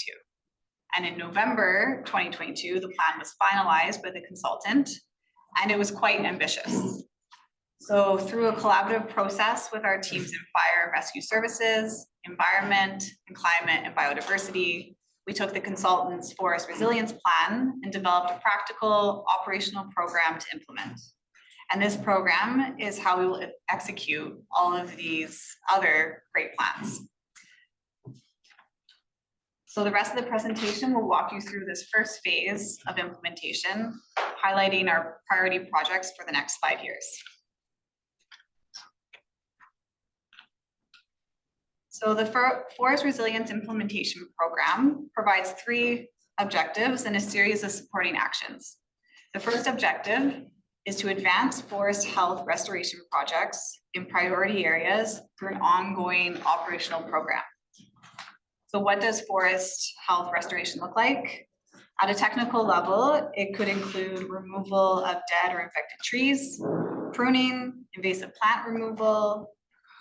And in November 2022, the plan was finalized by the consultant, and it was quite ambitious. So through a collaborative process with our teams in fire and rescue services, environment and climate and biodiversity, we took the consultant's forest resilience plan and developed a practical operational program to implement. And this program is how we will execute all of these other great plans. So the rest of the presentation will walk you through this first phase of implementation, highlighting our priority projects for the next 5 years. So the Forest Resilience Implementation Program provides 3 objectives and a series of supporting actions. The first objective is to advance forest health restoration projects in priority areas through an ongoing operational program. So what does forest health restoration look like? At a technical level, it could include removal of dead or infected trees, pruning, invasive plant removal,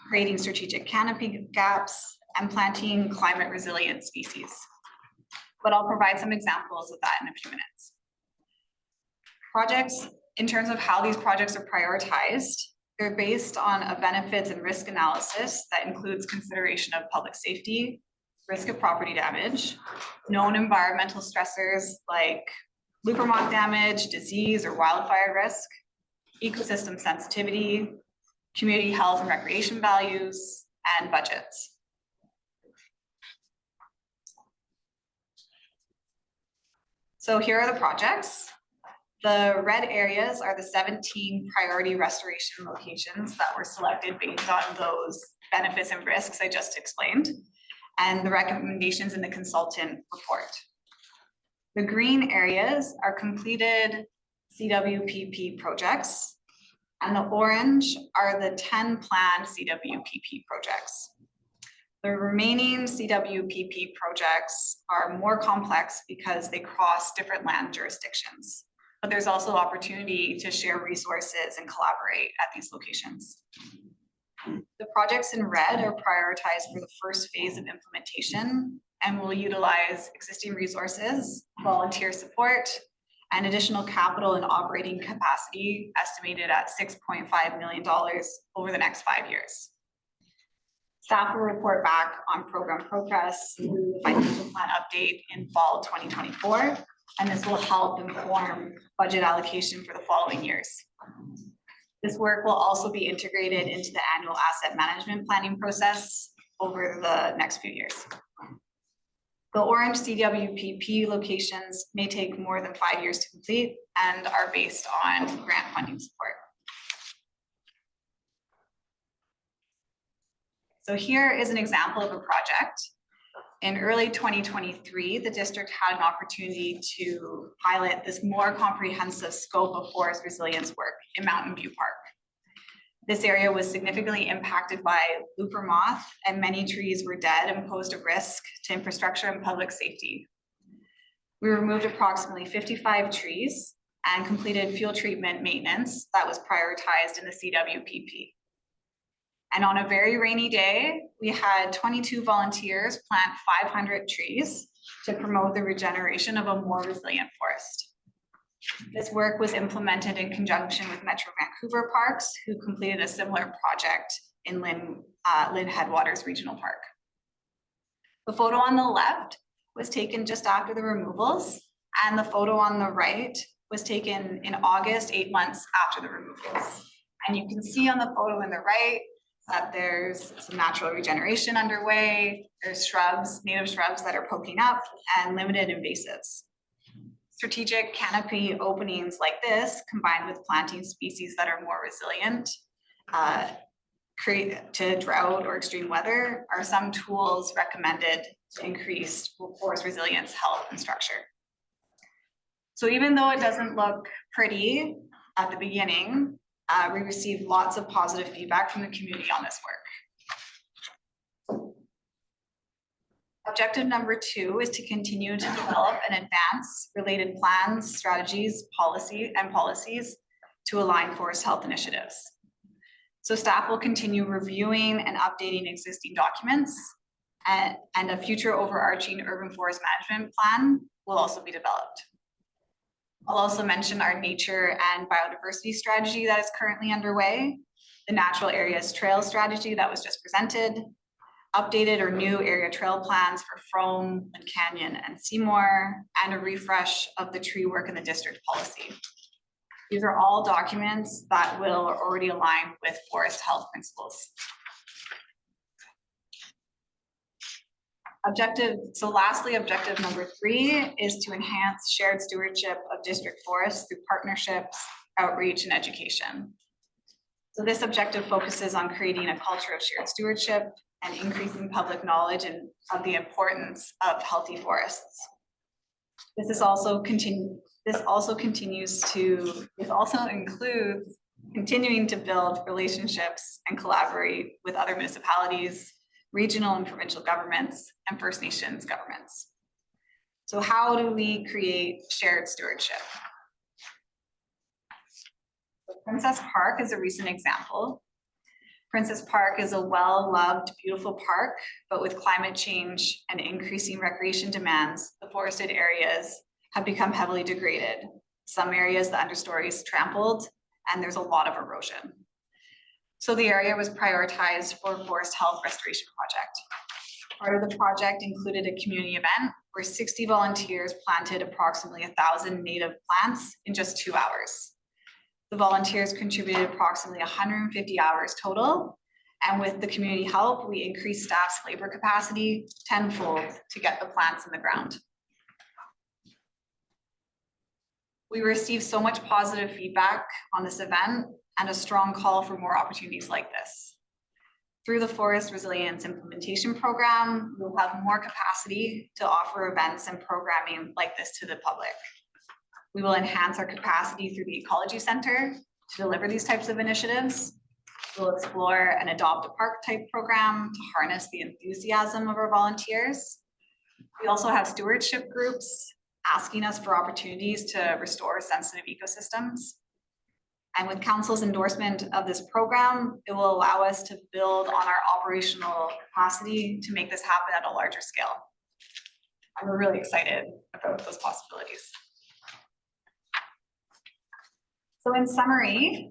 creating strategic canopy gaps, and planting climate resilient species. But I'll provide some examples of that in a few minutes. Projects, in terms of how these projects are prioritized, they're based on a benefits and risk analysis that includes consideration of public safety, risk of property damage, known environmental stressors like looper moth damage, disease, or wildfire risk, ecosystem sensitivity, community health and recreation values, and budgets. So here are the projects. The red areas are the 17 priority restoration locations that were selected based on those benefits and risks I just explained, and the recommendations in the consultant report. The green areas are completed CWPP projects, and the orange are the 10 planned CWPP projects. The remaining CWPP projects are more complex because they cross different land jurisdictions, but there's also opportunity to share resources and collaborate at these locations. The projects in red are prioritized for the first phase of implementation and will utilize existing resources, volunteer support, and additional capital and operating capacity estimated at $6.5 million over the next 5 years. Staff will report back on program progress through the financial plan update in fall 2024, and this will help inform budget allocation for the following years. This work will also be integrated into the annual asset management planning process over the next few years. The orange CWPP locations may take more than 5 years to complete and are based on grant funding support. So here is an example of a project. In early 2023, the district had an opportunity to pilot this more comprehensive scope of forest resilience work in Mountain View Park. This area was significantly impacted by looper moth, and many trees were dead and posed a risk to infrastructure and public safety. We removed approximately 55 trees and completed field treatment maintenance that was prioritized in the CWPP. And on a very rainy day, we had 22 volunteers plant 500 trees to promote the regeneration of a more resilient forest. This work was implemented in conjunction with Metro Vancouver Parks, who completed a similar project in Lynn Headwaters Regional Park. The photo on the left was taken just after the removals, and the photo on the right was taken in August, 8 months after the removals. And you can see on the photo on the right that there's some natural regeneration underway. There's shrubs, native shrubs that are poking up, and limited invasives. Strategic canopy openings like this, combined with planting species that are more resilient to drought or extreme weather, are some tools recommended to increase forest resilience, health, and structure. So even though it doesn't look pretty at the beginning, we received lots of positive feedback from the community on this work. Objective number 2 is to continue to develop and advance related plans, strategies, policies to align forest health initiatives. So staff will continue reviewing and updating existing documents, and a future overarching urban forest management plan will also be developed. I'll also mention our nature and biodiversity strategy that is currently underway, the natural areas trail strategy that was just presented, updated or new area trail plans for Frome, and Canyon, and Seymour, and a refresh of the tree work in the district policy. These are all documents that will already align with forest health principles. Lastly, objective number 3 is to enhance shared stewardship of district forests through partnerships, outreach, and education. So this objective focuses on creating a culture of shared stewardship and increasing public knowledge of the importance of healthy forests. This also includes continuing to build relationships and collaborate with other municipalities, regional and provincial governments, and First Nations governments. So how do we create shared stewardship? Princess Park is a recent example. Princess Park is a well-loved, beautiful park, but with climate change and increasing recreation demands, the forested areas have become heavily degraded. Some areas, the understory is trampled, and there's a lot of erosion. So the area was prioritized for a forest health restoration project. Part of the project included a community event where 60 volunteers planted approximately 1,000 native plants in just 2 hours. The volunteers contributed approximately 150 hours total, and with the community help, we increased staff's labor capacity tenfold to get the plants in the ground. We received so much positive feedback on this event and a strong call for more opportunities like this. Through the Forest Resilience Implementation Program, we'll have more capacity to offer events and programming like this to the public. We will enhance our capacity through the Ecology Center to deliver these types of initiatives. We'll explore and adopt a park type program to harness the enthusiasm of our volunteers. We also have stewardship groups asking us for opportunities to restore sensitive ecosystems. And with council's endorsement of this program, it will allow us to build on our operational capacity to make this happen at a larger scale. And we're really excited about those possibilities. So in summary,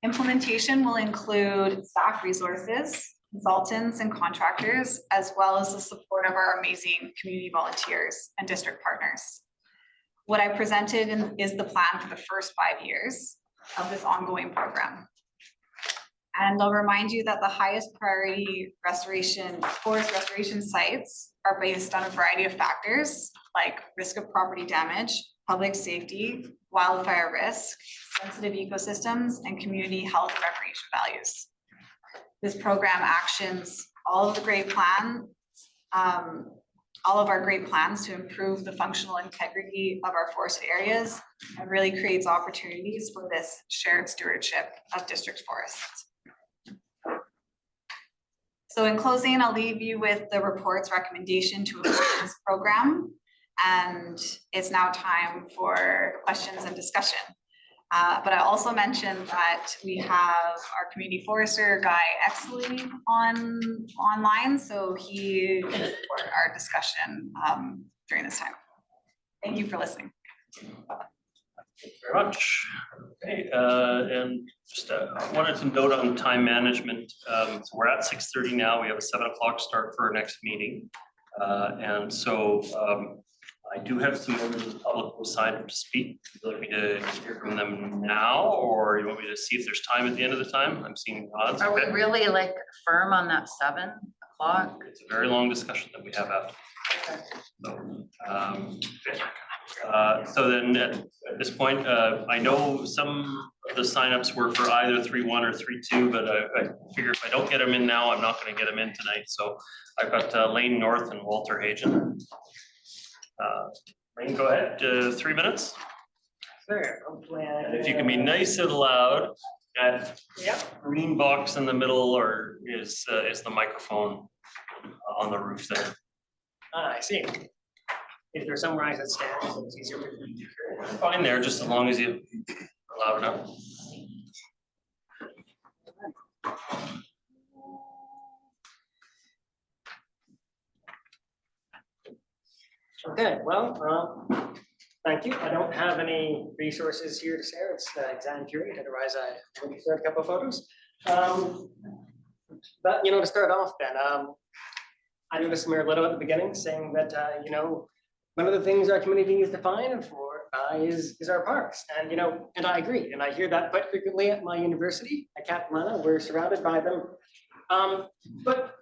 implementation will include staff resources, consultants and contractors, as well as the support of our amazing community volunteers and district partners. What I presented is the plan for the first 5 years of this ongoing program. And I'll remind you that the highest priority forest restoration sites are based on a variety of factors like risk of property damage, public safety, wildfire risk, sensitive ecosystems, and community health and recreation values. This program actions all of our great plans to improve the functional integrity of our forested areas and really creates opportunities for this shared stewardship of district forests. So in closing, I'll leave you with the report's recommendation to approve this program. And it's now time for questions and discussion. But I also mentioned that we have our community forester, Guy Exley, online, so he can support our discussion during this time. Thank you for listening. Thank you very much. Okay, and just wanted to note on time management. So we're at 6:30 now. We have a 7 o'clock start for our next meeting. And so I do have some members of the public who signed up to speak. Would you like me to hear from them now, or you want me to see if there's time at the end of the time? I'm seeing nods. Are we Okay. really like firm on that 7 o'clock? It's a very long discussion that we have after. So then at this point, I know some of the signups were for either 3-1 or 3-2, but I figure if I don't get them in now, I'm not going to get them in tonight. So I've got Lane North and Walter Hagen. Lane, go ahead, 3 minutes. Sure. And if you can be nice and loud, that green box in the middle or is the microphone on the roof there. I see. Is there somewhere I can stand so it's easier for you to hear? Fine there, just as long as you are loud enough. Okay, well, thank you. I don't have any resources here to share. It's the exam period, otherwise I would share a couple of photos. But, to start off then, I noticed Mayor Little at the beginning saying that, one of the things our community is defined for is our parks. And, and I agree. And I hear that quite frequently at my university at Catalina. We're surrounded by them. But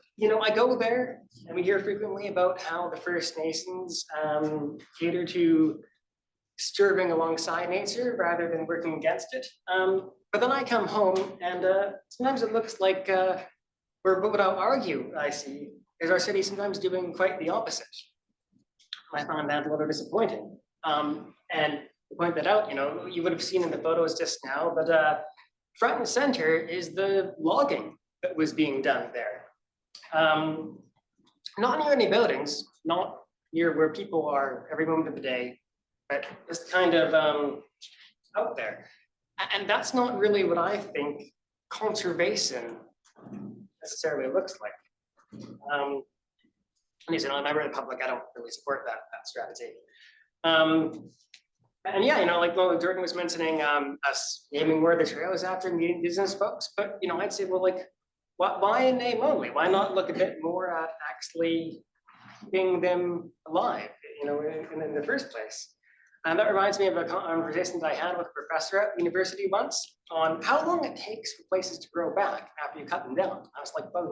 I go there and we hear frequently about how the First Nations cater to serving alongside nature rather than working against it. But then I come home and sometimes it looks like, or what I'll argue I see, is our city sometimes doing quite the opposite. I find that a little disappointing. And to point that out, you would have seen in the photos just now, but front and center is the logging that was being done there. Not near any buildings, not near where people are every moment of the day, but just kind of out there. And that's not really what I think conservation necessarily looks like. As a member of the public, I don't really support that strategy. And yeah, like Jordan was mentioning us naming where the trail is after meeting business folks, but I'd say, well, like, why a name only? Why not look a bit more at actually keeping them alive, in the first place? And that reminds me of a conversation that I had with a professor at the university once on how long it takes for places to grow back after you cut them down. I was like, well,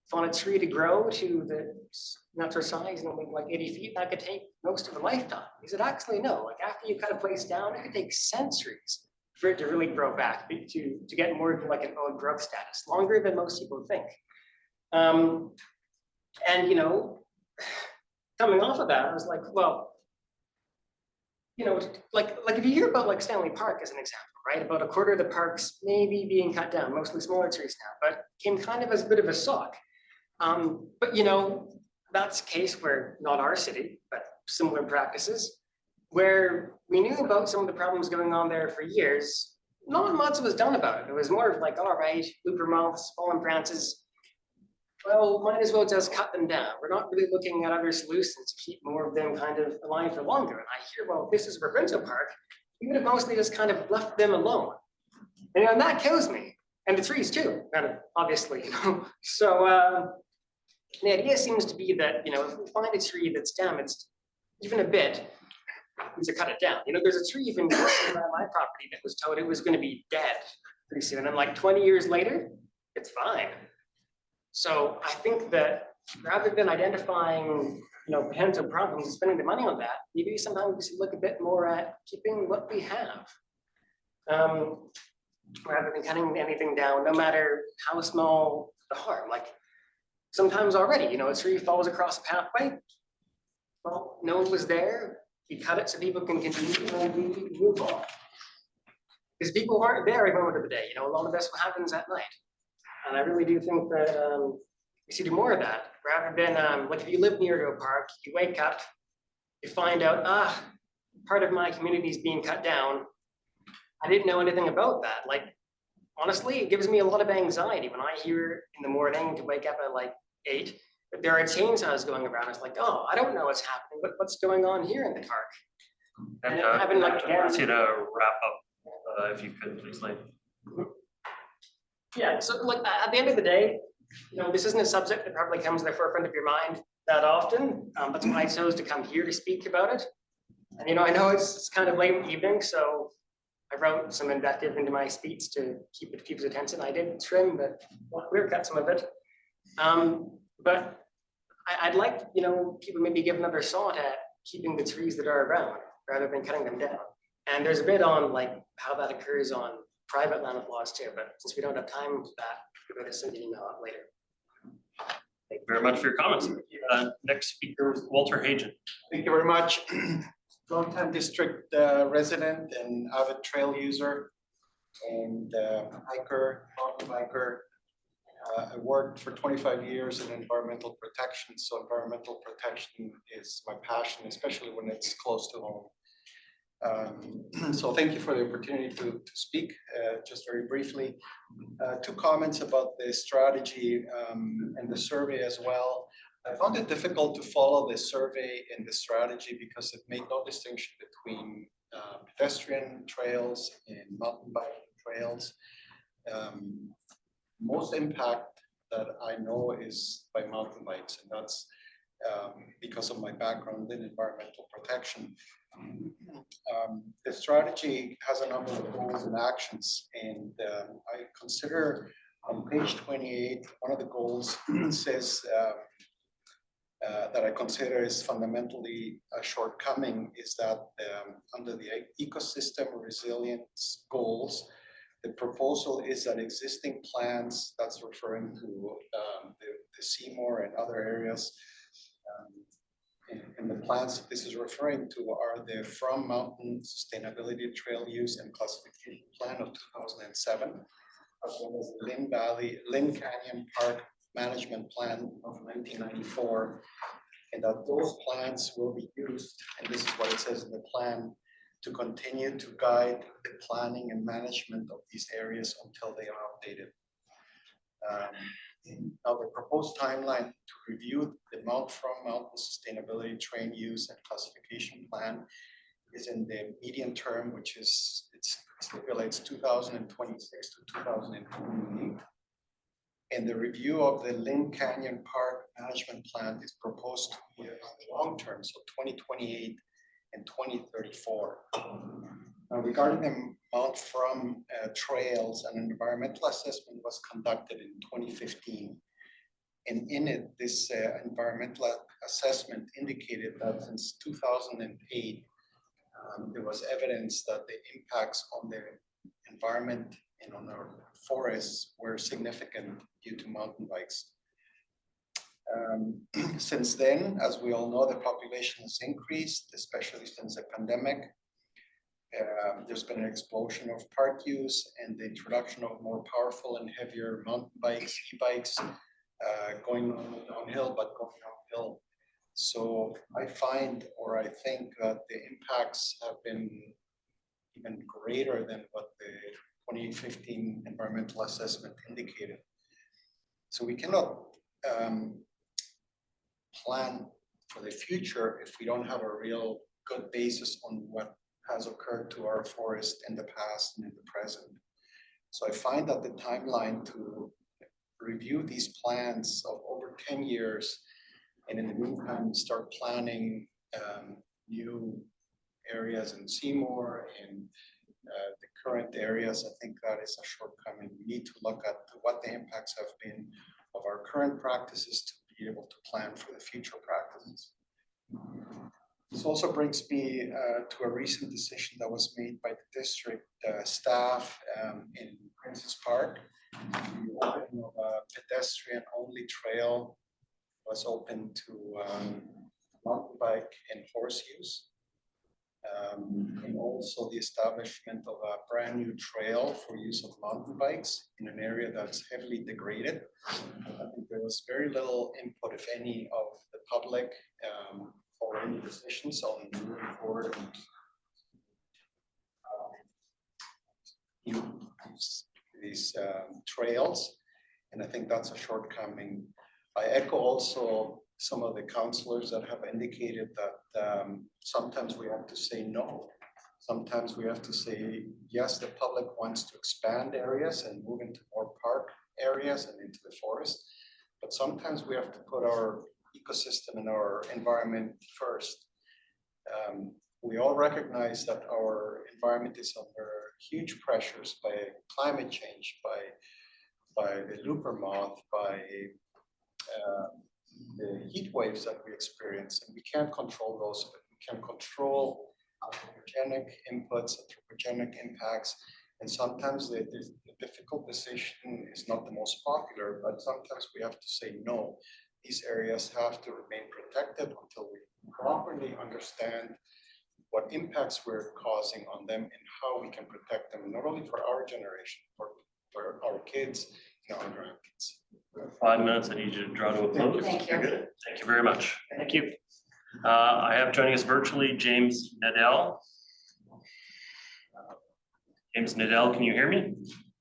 if I want a tree to grow to the natural size, like 80 feet, that could take most of a lifetime. He said, actually, no, like after you cut a place down, it could take centuries for it to really grow back, to get more of like an old growth status, longer than most people think. And, coming off of that, I was like, well, like if you hear about like Stanley Park as an example, right? About a quarter of the parks maybe being cut down, mostly smaller trees now, but came kind of as a bit of a shock. But that's a case where not our city, but similar practices, where we knew about some of the problems going on there for years. Not much was done about it. It was more of like, all right, looper moths, fallen branches. Well, might as well just cut them down. We're not really looking at other solutions to keep more of them kind of alive for longer. And I hear, well, this is a provincial park. We would have mostly just kind of left them alone. And that kills me. And the trees too, obviously, So the idea seems to be that, if we find a tree that's damaged even a bit, we need to cut it down. There's a tree even around my property that was told it was going to be dead pretty soon. And like 20 years later, it's fine. So I think that rather than identifying, potential problems and spending the money on that, maybe sometimes we should look a bit more at keeping what we have. Rather than cutting anything down, no matter how small the harm, like sometimes already, a tree falls across a pathway. Well, no one was there, we cut it so people can continue and we move on. Because people aren't there every moment of the day, a lot of this happens at night. And I really do think that we should do more of that, rather than, like if you live near to a park, you wake up, you find out, part of my community is being cut down. I didn't know anything about that. Like, honestly, it gives me a lot of anxiety when I hear in the morning to wake up at like 8, that there are chainsaws going around. It's like, oh, I don't know what's happening, but what's going on here in the park? And it happened like again. Ask you to wrap up, if you could, please, like. Yeah, so like at the end of the day, this isn't a subject that probably comes to the forefront of your mind that often. That's why I chose to come here to speak about it. And I know it's kind of late in the evening, so I wrote some invective into my speech to keep it people's attention. I did trim, but clear cut some of it. But I'd like people maybe give another thought at keeping the trees that are around rather than cutting them down. And there's a bit on like how that occurs on private land laws too, but since we don't have time for that, we're going to send an email out later. Thank you very much for your comments. Next speaker is Walter Hagen. Thank you very much. Longtime district resident and avid trail user and hiker, mountain biker. I worked for 25 years in environmental protection, so environmental protection is my passion, especially when it's close to home. So thank you for the opportunity to speak. Just very briefly, 2 comments about the strategy and the survey as well. I found it difficult to follow the survey and the strategy because it made no distinction between pedestrian trails and mountain biking trails. Most impact that I know is by mountain bikes, and that's because of my background in environmental protection. The strategy has a number of goals and actions, and I consider on page 28, one of the goals says that I consider is fundamentally a shortcoming is that under the ecosystem resilience goals, the proposal is that existing plans, that's referring to the Seymour and other areas, and the plans that this is referring to are the From Mountain Sustainability Trail Use and Classification Plan of 2007, as well as the Lynn Canyon Park Management Plan of 1994, and that those plans will be used, and this is what it says in the plan, to continue to guide the planning and management of these areas until they are updated. Now the proposed timeline to review the From Mountain Sustainability Trail Use and Classification Plan is in the medium term, which is, it stipulates 2026 to 2028. And the review of the Lynn Canyon Park Management Plan is proposed to be on the long term, so 2028 and 2034. Now, regarding the Mount From trails, an environmental assessment was conducted in 2015. And in it, this environmental assessment indicated that since 2008, there was evidence that the impacts on the environment and on our forests were significant due to mountain bikes. Since then, as we all know, the population has increased, especially since the pandemic. There's been an explosion of park use and the introduction of more powerful and heavier mountain bikes, e-bikes, going downhill, but going uphill. So I find, or I think that the impacts have been even greater than what the 2015 environmental assessment indicated. So we cannot plan for the future if we don't have a real good basis on what has occurred to our forest in the past and in the present. So I find that the timeline to review these plans of over 10 years and in the meantime start planning new areas in Seymour and the current areas, I think that is a shortcoming. We need to look at what the impacts have been of our current practices to be able to plan for the future practices. This also brings me to a recent decision that was made by the district staff in Princess Park. The opening of a pedestrian-only trail was open to mountain bike and horse use. And also the establishment of a brand new trail for use of mountain bikes in an area that's heavily degraded. I think there was very little input, if any, of the public for any decisions on moving forward. These trails, and I think that's a shortcoming. I echo also some of the councillors that have indicated that sometimes we have to say no. Sometimes we have to say, yes, the public wants to expand areas and move into more park areas and into the forest, but sometimes we have to put our ecosystem and our environment first. We all recognize that our environment is under huge pressures by climate change, by the looper moth, by the heat waves that we experience, and we can't control those, but we can control anthropogenic inputs, anthropogenic impacts, and sometimes the difficult decision is not the most popular, but sometimes we have to say no. These areas have to remain protected until we properly understand what impacts we're causing on them and how we can protect them, not only for our generation, but for our kids and our grandkids. 5 minutes, I need you to draw to a close. Thank you. Good. Thank you very much. Thank you. I have joining us virtually, James Nadell. James Nadell, can you hear me?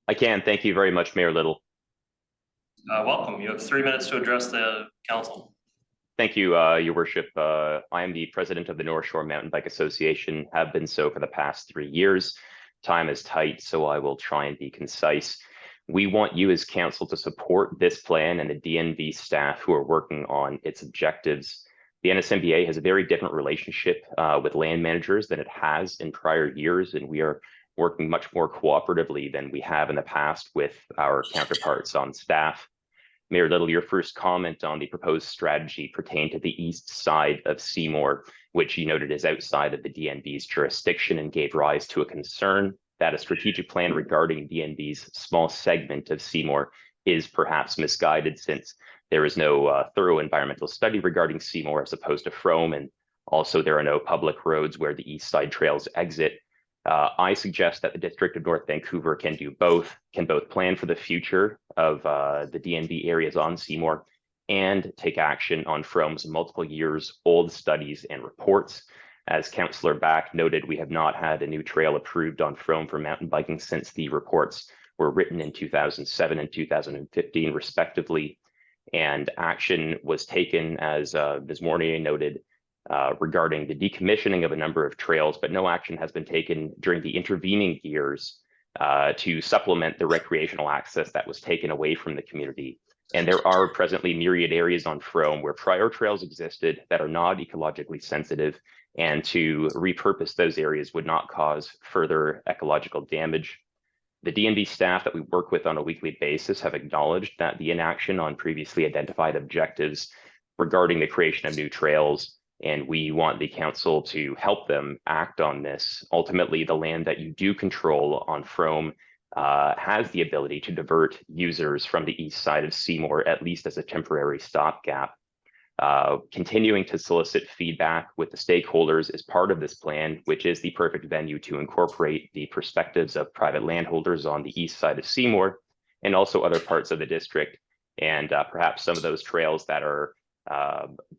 I can. Thank you very much, Mayor Little. Welcome. You have 3 minutes to address the council. Thank you, Your Worship. I am the president of the North Shore Mountain Bike Association, have been so for the past 3 years. Time is tight, so I will try and be concise. We want you as council to support this plan and the DNB staff who are working on its objectives. The NSMBA has a very different relationship with land managers than it has in prior years, and we are working much more cooperatively than we have in the past with our counterparts on staff. Mayor Little, your first comment on the proposed strategy pertained to the east side of Seymour, which you noted is outside of the DNB's jurisdiction and gave rise to a concern that a strategic plan regarding DNB's small segment of Seymour is perhaps misguided, since there is no thorough environmental study regarding Seymour as opposed to Frome, and also there are no public roads where the east side trails exit. I suggest that the District of North Vancouver can both plan for the future of the DNB areas on Seymour and take action on Frome's multiple years old studies and reports. As Councillor Back noted, we have not had a new trail approved on Frome for mountain biking since the reports were written in 2007 and 2015 respectively, and action was taken, as Ms. Mornier noted, regarding the decommissioning of a number of trails, but no action has been taken during the intervening years to supplement the recreational access that was taken away from the community. And there are presently myriad areas on Frome where prior trails existed that are not ecologically sensitive, and to repurpose those areas would not cause further ecological damage. The DNB staff that we work with on a weekly basis have acknowledged that the inaction on previously identified objectives regarding the creation of new trails, and we want the council to help them act on this. Ultimately, the land that you do control on Frome has the ability to divert users from the east side of Seymour, at least as a temporary stopgap. Continuing to solicit feedback with the stakeholders is part of this plan, which is the perfect venue to incorporate the perspectives of private landholders on the east side of Seymour and also other parts of the district. And perhaps some of those trails that are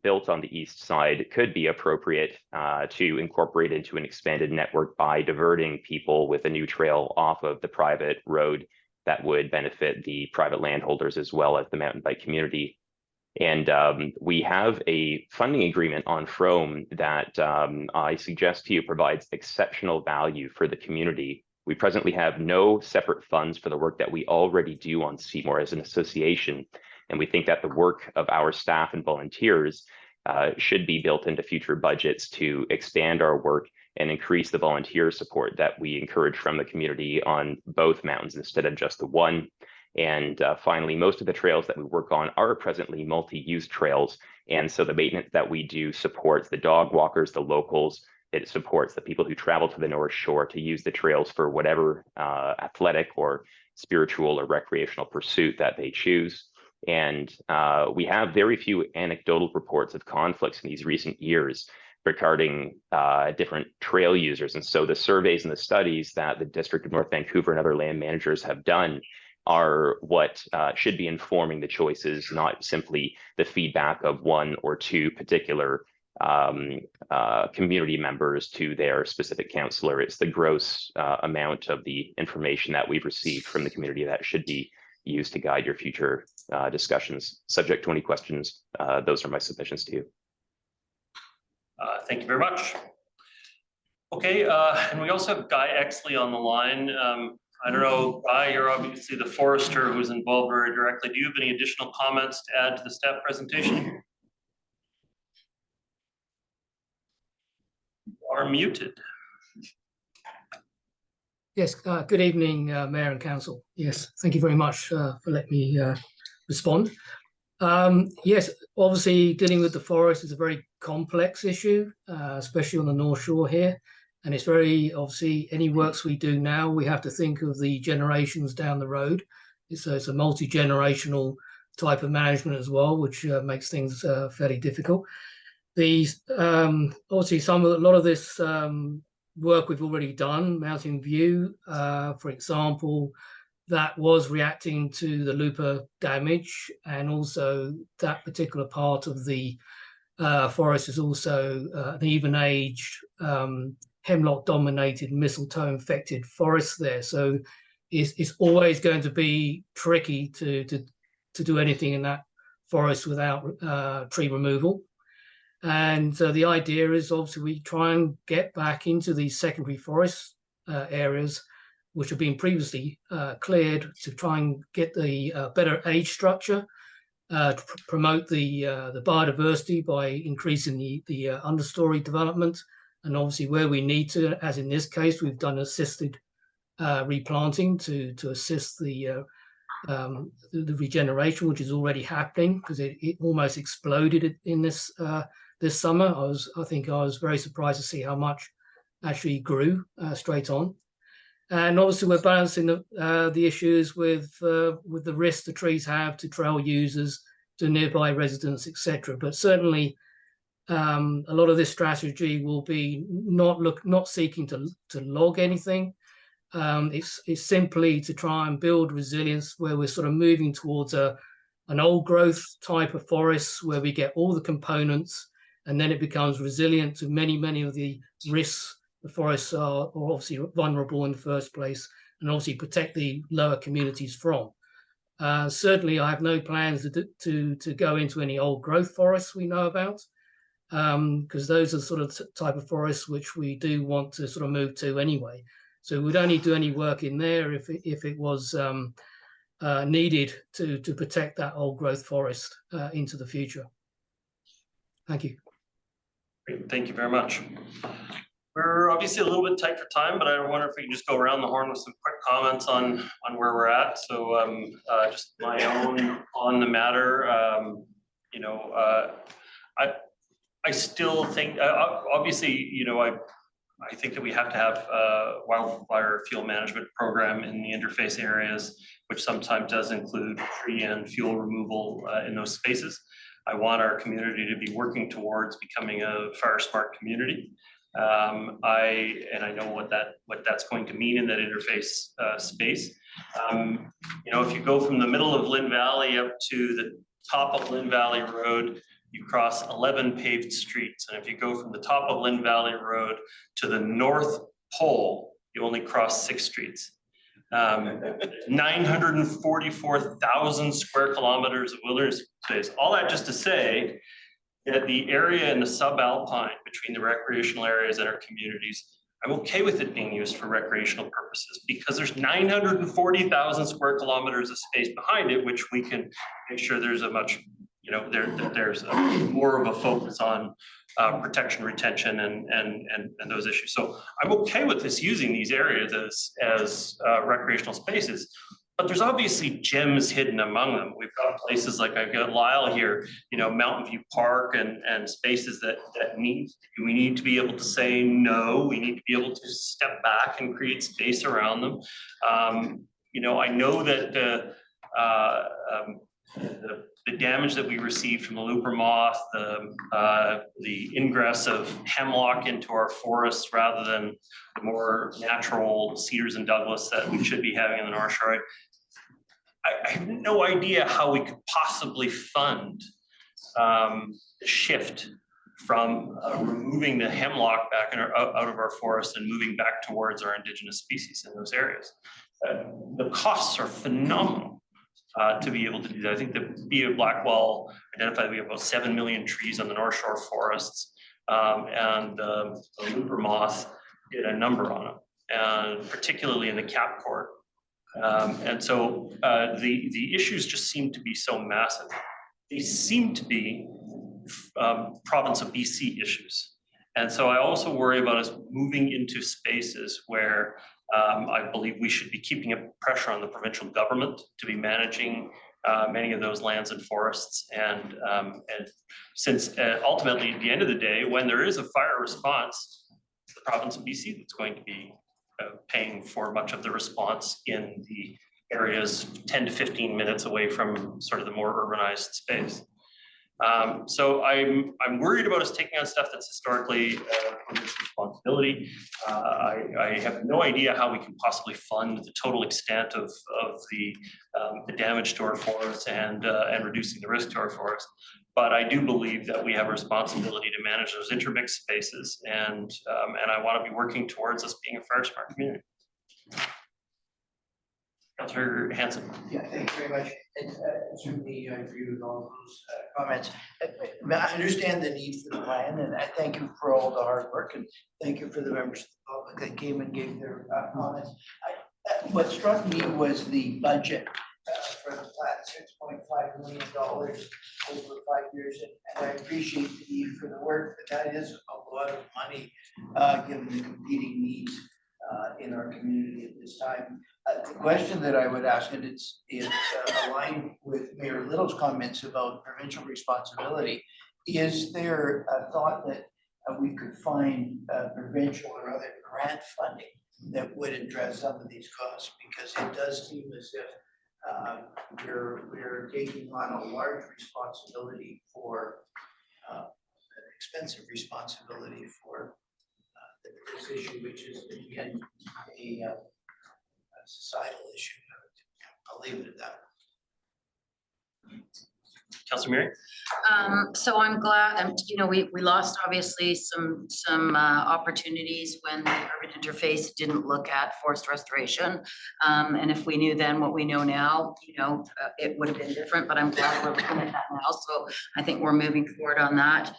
built on the east side could be appropriate to incorporate into an expanded network by diverting people with a new trail off of the private road that would benefit the private landholders as well as the mountain bike community. And we have a funding agreement on Frome that I suggest to you provides exceptional value for the community. We presently have no separate funds for the work that we already do on Seymour as an association. And we think that the work of our staff and volunteers should be built into future budgets to expand our work and increase the volunteer support that we encourage from the community on both mountains instead of just the one. And finally, most of the trails that we work on are presently multi-use trails. And so the maintenance that we do supports the dog walkers, the locals. It supports the people who travel to the North Shore to use the trails for whatever athletic or spiritual or recreational pursuit that they choose. And we have very few anecdotal reports of conflicts in these recent years regarding different trail users. And so the surveys and the studies that the District of North Vancouver and other land managers have done are what should be informing the choices, not simply the feedback of one or two particular community members to their specific counselor. It's the gross amount of the information that we've received from the community that should be used to guide your future discussions. Subject to any questions, those are my submissions to you. Thank you very much. Okay, and we also have Guy Exley on the line. I don't know, Guy, you're obviously the forester who's involved very directly. Do you have any additional comments to add to the staff presentation? You are muted. Yes, good evening, Mayor and Council. Yes, thank you very much for letting me respond. Yes, obviously dealing with the forest is a very complex issue, especially on the North Shore here. And it's very, obviously, any works we do now, we have to think of the generations down the road. It's a multi-generational type of management as well, which makes things fairly difficult. These obviously a lot of this work we've already done, Mountain View, for example, that was reacting to the Lupa damage, and also that particular part of the forest is also an even-aged, hemlock-dominated, mistletoe-infected forest there. So it's always going to be tricky to do anything in that forest without tree removal. And the idea is obviously we try and get back into these secondary forest areas, which have been previously cleared, to try and get the better age structure, to promote the biodiversity by increasing the understory development. And obviously where we need to, as in this case, we've done assisted replanting to assist the regeneration, which is already happening, because it almost exploded in this summer. I think I was very surprised to see how much actually grew straight on. And obviously we're balancing the issues with the risks the trees have to trail users, to nearby residents, etc. But certainly a lot of this strategy will be not seeking to log anything. It's simply to try and build resilience, where we're sort of moving towards an old growth type of forest where we get all the components, and then it becomes resilient to many of the risks the forests are obviously vulnerable in the first place, and obviously protect the lower communities from. Certainly, I have no plans to go into any old growth forests we know about, because those are sort of type of forests which we do want to sort of move to anyway. So we'd only do any work in there if it was needed to protect that old growth forest into the future. Thank you. Great, thank you very much. We're obviously a little bit tight for time, but I wonder if we can just go around the horn with some quick comments on where we're at. So just my own on the matter. I still think, obviously, I think that we have to have a wildfire fuel management program in the interface areas, which sometimes does include tree and fuel removal in those spaces. I want our community to be working towards becoming a fire smart community. I know what that's going to mean in that interface space. If you go from the middle of Lynn Valley up to the top of Lynn Valley Road, you cross 11 paved streets. And if you go from the top of Lynn Valley Road to the North Pole, you only cross 6 streets. 944,000 square kilometers of wilderness space. All that just to say that the area in the subalpine between the recreational areas and our communities, I'm okay with it being used for recreational purposes, because there's 940,000 square kilometers of space behind it, which we can make sure there's a much, there's more of a focus on protection, retention, and those issues. So I'm okay with this using these areas as recreational spaces. But there's obviously gems hidden among them. We've got places like I've got Lyle here, you know, Mountain View Park and spaces that we need to be able to say no. We need to be able to step back and create space around them. You know, I know that the damage that we received from the looper moth, the ingress of hemlock into our forests rather than the more natural cedars and Douglas that we should be having in the North Shore. I have no idea how we could possibly fund the shift from removing the hemlock back out of our forests and moving back towards our indigenous species in those areas. The costs are phenomenal to be able to do that. I think the BA Blackwell identified we have about 7 million trees on the North Shore forests, and the looper moth did a number on it, and particularly in the Cap Court. And so the issues just seem to be so massive. They seem to be province of BC issues. And so I also worry about us moving into spaces where I believe we should be keeping a pressure on the provincial government to be managing many of those lands and forests. And since ultimately at the end of the day, when there is a fire response, it's the province of BC that's going to be paying for much of the response in the areas 10 to 15 minutes away from sort of the more urbanized space. So I'm worried about us taking on stuff that's historically responsibility. I have no idea how we can possibly fund the total extent of the damage to our forests and reducing the risk to our forests. But I do believe that we have a responsibility to manage those intermixed spaces, and I want to be working towards us being a fire smart community. Councillor Hanson. Yeah, thank you very much. And certainly I agree with all those comments. I understand the need for the plan, and I thank you for all the hard work, and thank you for the members of the public that came and gave their comments. What struck me was the budget for the plan, $6.5 million over 5 years, and I appreciate the need for the work, but that is a lot of money given the competing needs in our community at this time. The question that I would ask, and it's aligned with Mayor Little's comments about provincial responsibility, is there a thought that we could find provincial or other grant funding that would address some of these costs? Because it does seem as if we're taking on a large responsibility for an expensive responsibility for this issue, which is again a societal issue. I'll leave it at that. Councillor Mary. So I'm glad, you know, we lost obviously some opportunities when the urban interface didn't look at forest restoration. And if we knew then what we know now, you know, it would have been different, but I'm glad we're looking at that now. So I think we're moving forward on that.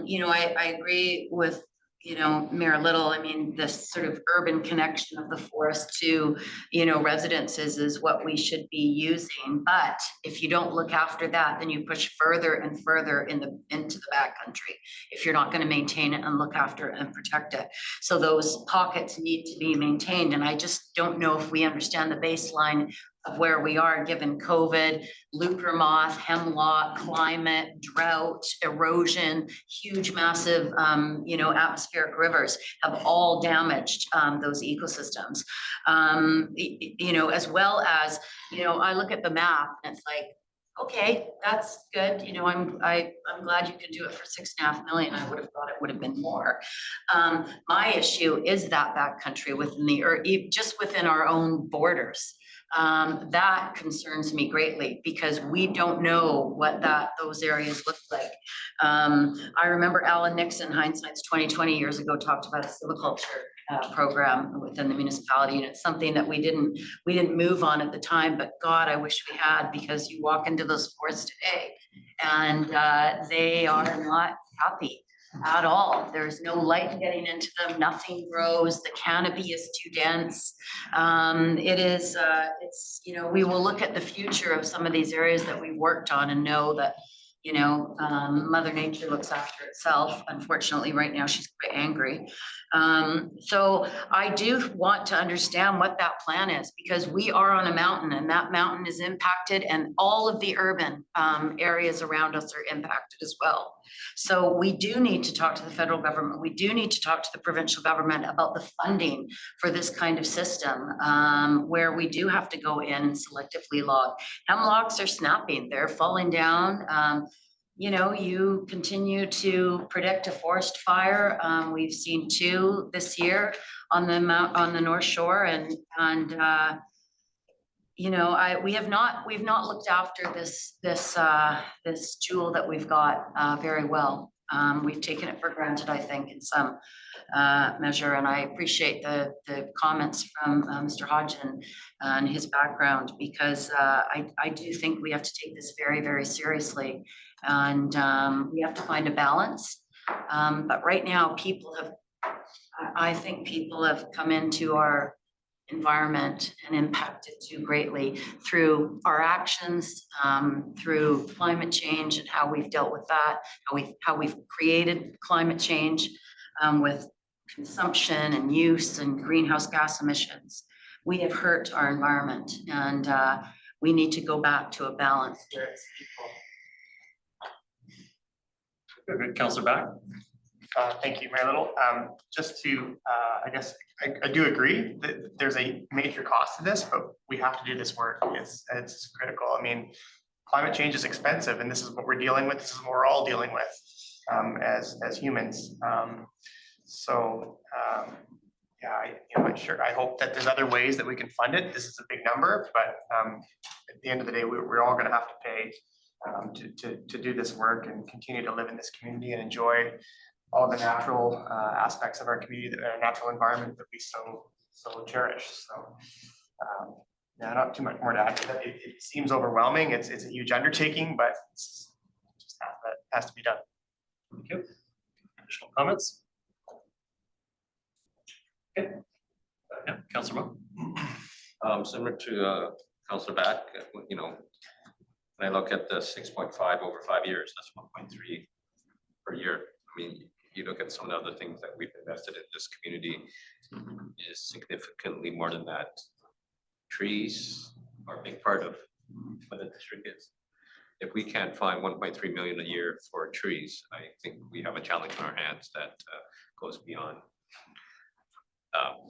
You know, I agree with, you know, Mayor Little. I mean, this sort of urban connection of the forest to, you know, residences is what we should be using. But if you don't look after that, then you push further and further into the backcountry if you're not going to maintain it and look after it and protect it. So those pockets need to be maintained. And I just don't know if we understand the baseline of where we are given COVID, looper moth, hemlock, climate, drought, erosion, huge, massive, you know, atmospheric rivers have all damaged those ecosystems. You know, as well as, you know, I look at the map and it's like, okay, that's good. You know, I'm glad you can do it for $6.5 million. I would have thought it would have been more. My issue is that backcountry within just within our own borders. That concerns me greatly because we don't know what those areas look like. I remember Alan Nixon, hindsight's 20 years ago, talked about a silviculture program within the municipality, and it's something that we didn't move on at the time, but God, I wish we had, because you walk into those forests today and they are not happy at all. There's no light getting into them, nothing grows, the canopy is too dense. It's, you know, we will look at the future of some of these areas that we worked on and know that You know, Mother Nature looks after itself. Unfortunately, right now she's quite angry. So I do want to understand what that plan is, because we are on a mountain and that mountain is impacted, and all of the urban areas around us are impacted as well. So we do need to talk to the federal government. We do need to talk to the provincial government about the funding for this kind of system, where we do have to go in and selectively log. Hemlocks are snapping, they're falling down. You know, you continue to predict a forest fire. We've seen 2 this year on the North Shore, and you know, we've not looked after this jewel that we've got very well. We've taken it for granted, I think, in some measure, and I appreciate the comments from Mr. Hodgson and his background, because I do think we have to take this very, very seriously, and we have to find a balance. But right now, I think people have come into our environment and impacted too greatly through our actions, through climate change and how we've dealt with that, how we've created climate change with consumption and use and greenhouse gas emissions. We have hurt our environment, and we need to go back to a balance where it's equal. Good, Councillor Back. Thank you, Mayor Little. Just to, I guess, I do agree that there's a major cost to this, but we have to do this work. It's critical. I mean, climate change is expensive, and this is what we're dealing with. This is what we're all dealing with as humans. Yeah, I hope that there's other ways that we can fund it. This is a big number, but at the end of the day, we're all going to have to pay to do this work and continue to live in this community and enjoy all the natural aspects of our community, our natural environment that we so cherish. So yeah, not too much more to add to that. It seems overwhelming. It's a huge undertaking, but it's just has to be done. Thank you. Additional comments? Okay. Yeah, Councillor Mo. Similar to Councillor Back, you know, when I look at the 6.5 over 5 years, that's 1.3 per year. I mean, you look at some of the other things that we've invested in this community is significantly more than that. Trees are a big part of what the district is. If we can't find 1.3 million a year for trees, I think we have a challenge in our hands that goes beyond.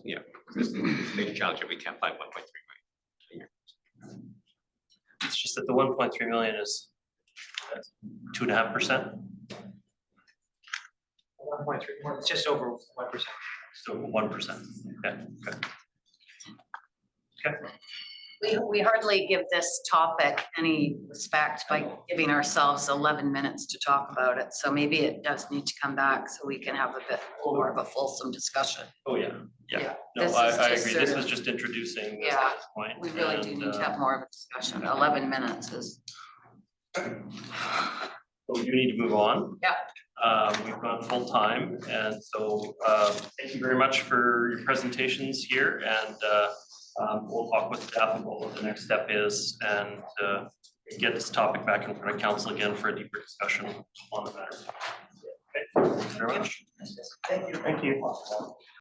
Yeah, this is a major challenge if we can't find 1.3 million a year. It's just that the 1.3 million is 2.5%. 1.3, it's just over 1%. So 1%. Okay. Okay. We hardly give this topic any respect by giving ourselves 11 minutes to talk about it. So maybe it does need to come back so we can have a bit more of a fulsome discussion. Oh, yeah. Yeah. No, This I is just agree. sort This of- was just introducing this Yeah, at this point. We really do need to have more of a discussion. 11 minutes is. We do need to move on. Yeah. We've gone full time, and so thank you very much for your presentations here, and we'll talk with staff about what the next step is, and get this topic back in front of council again for a deeper discussion on the matter. Okay, thanks very much. Thank you. Thank you.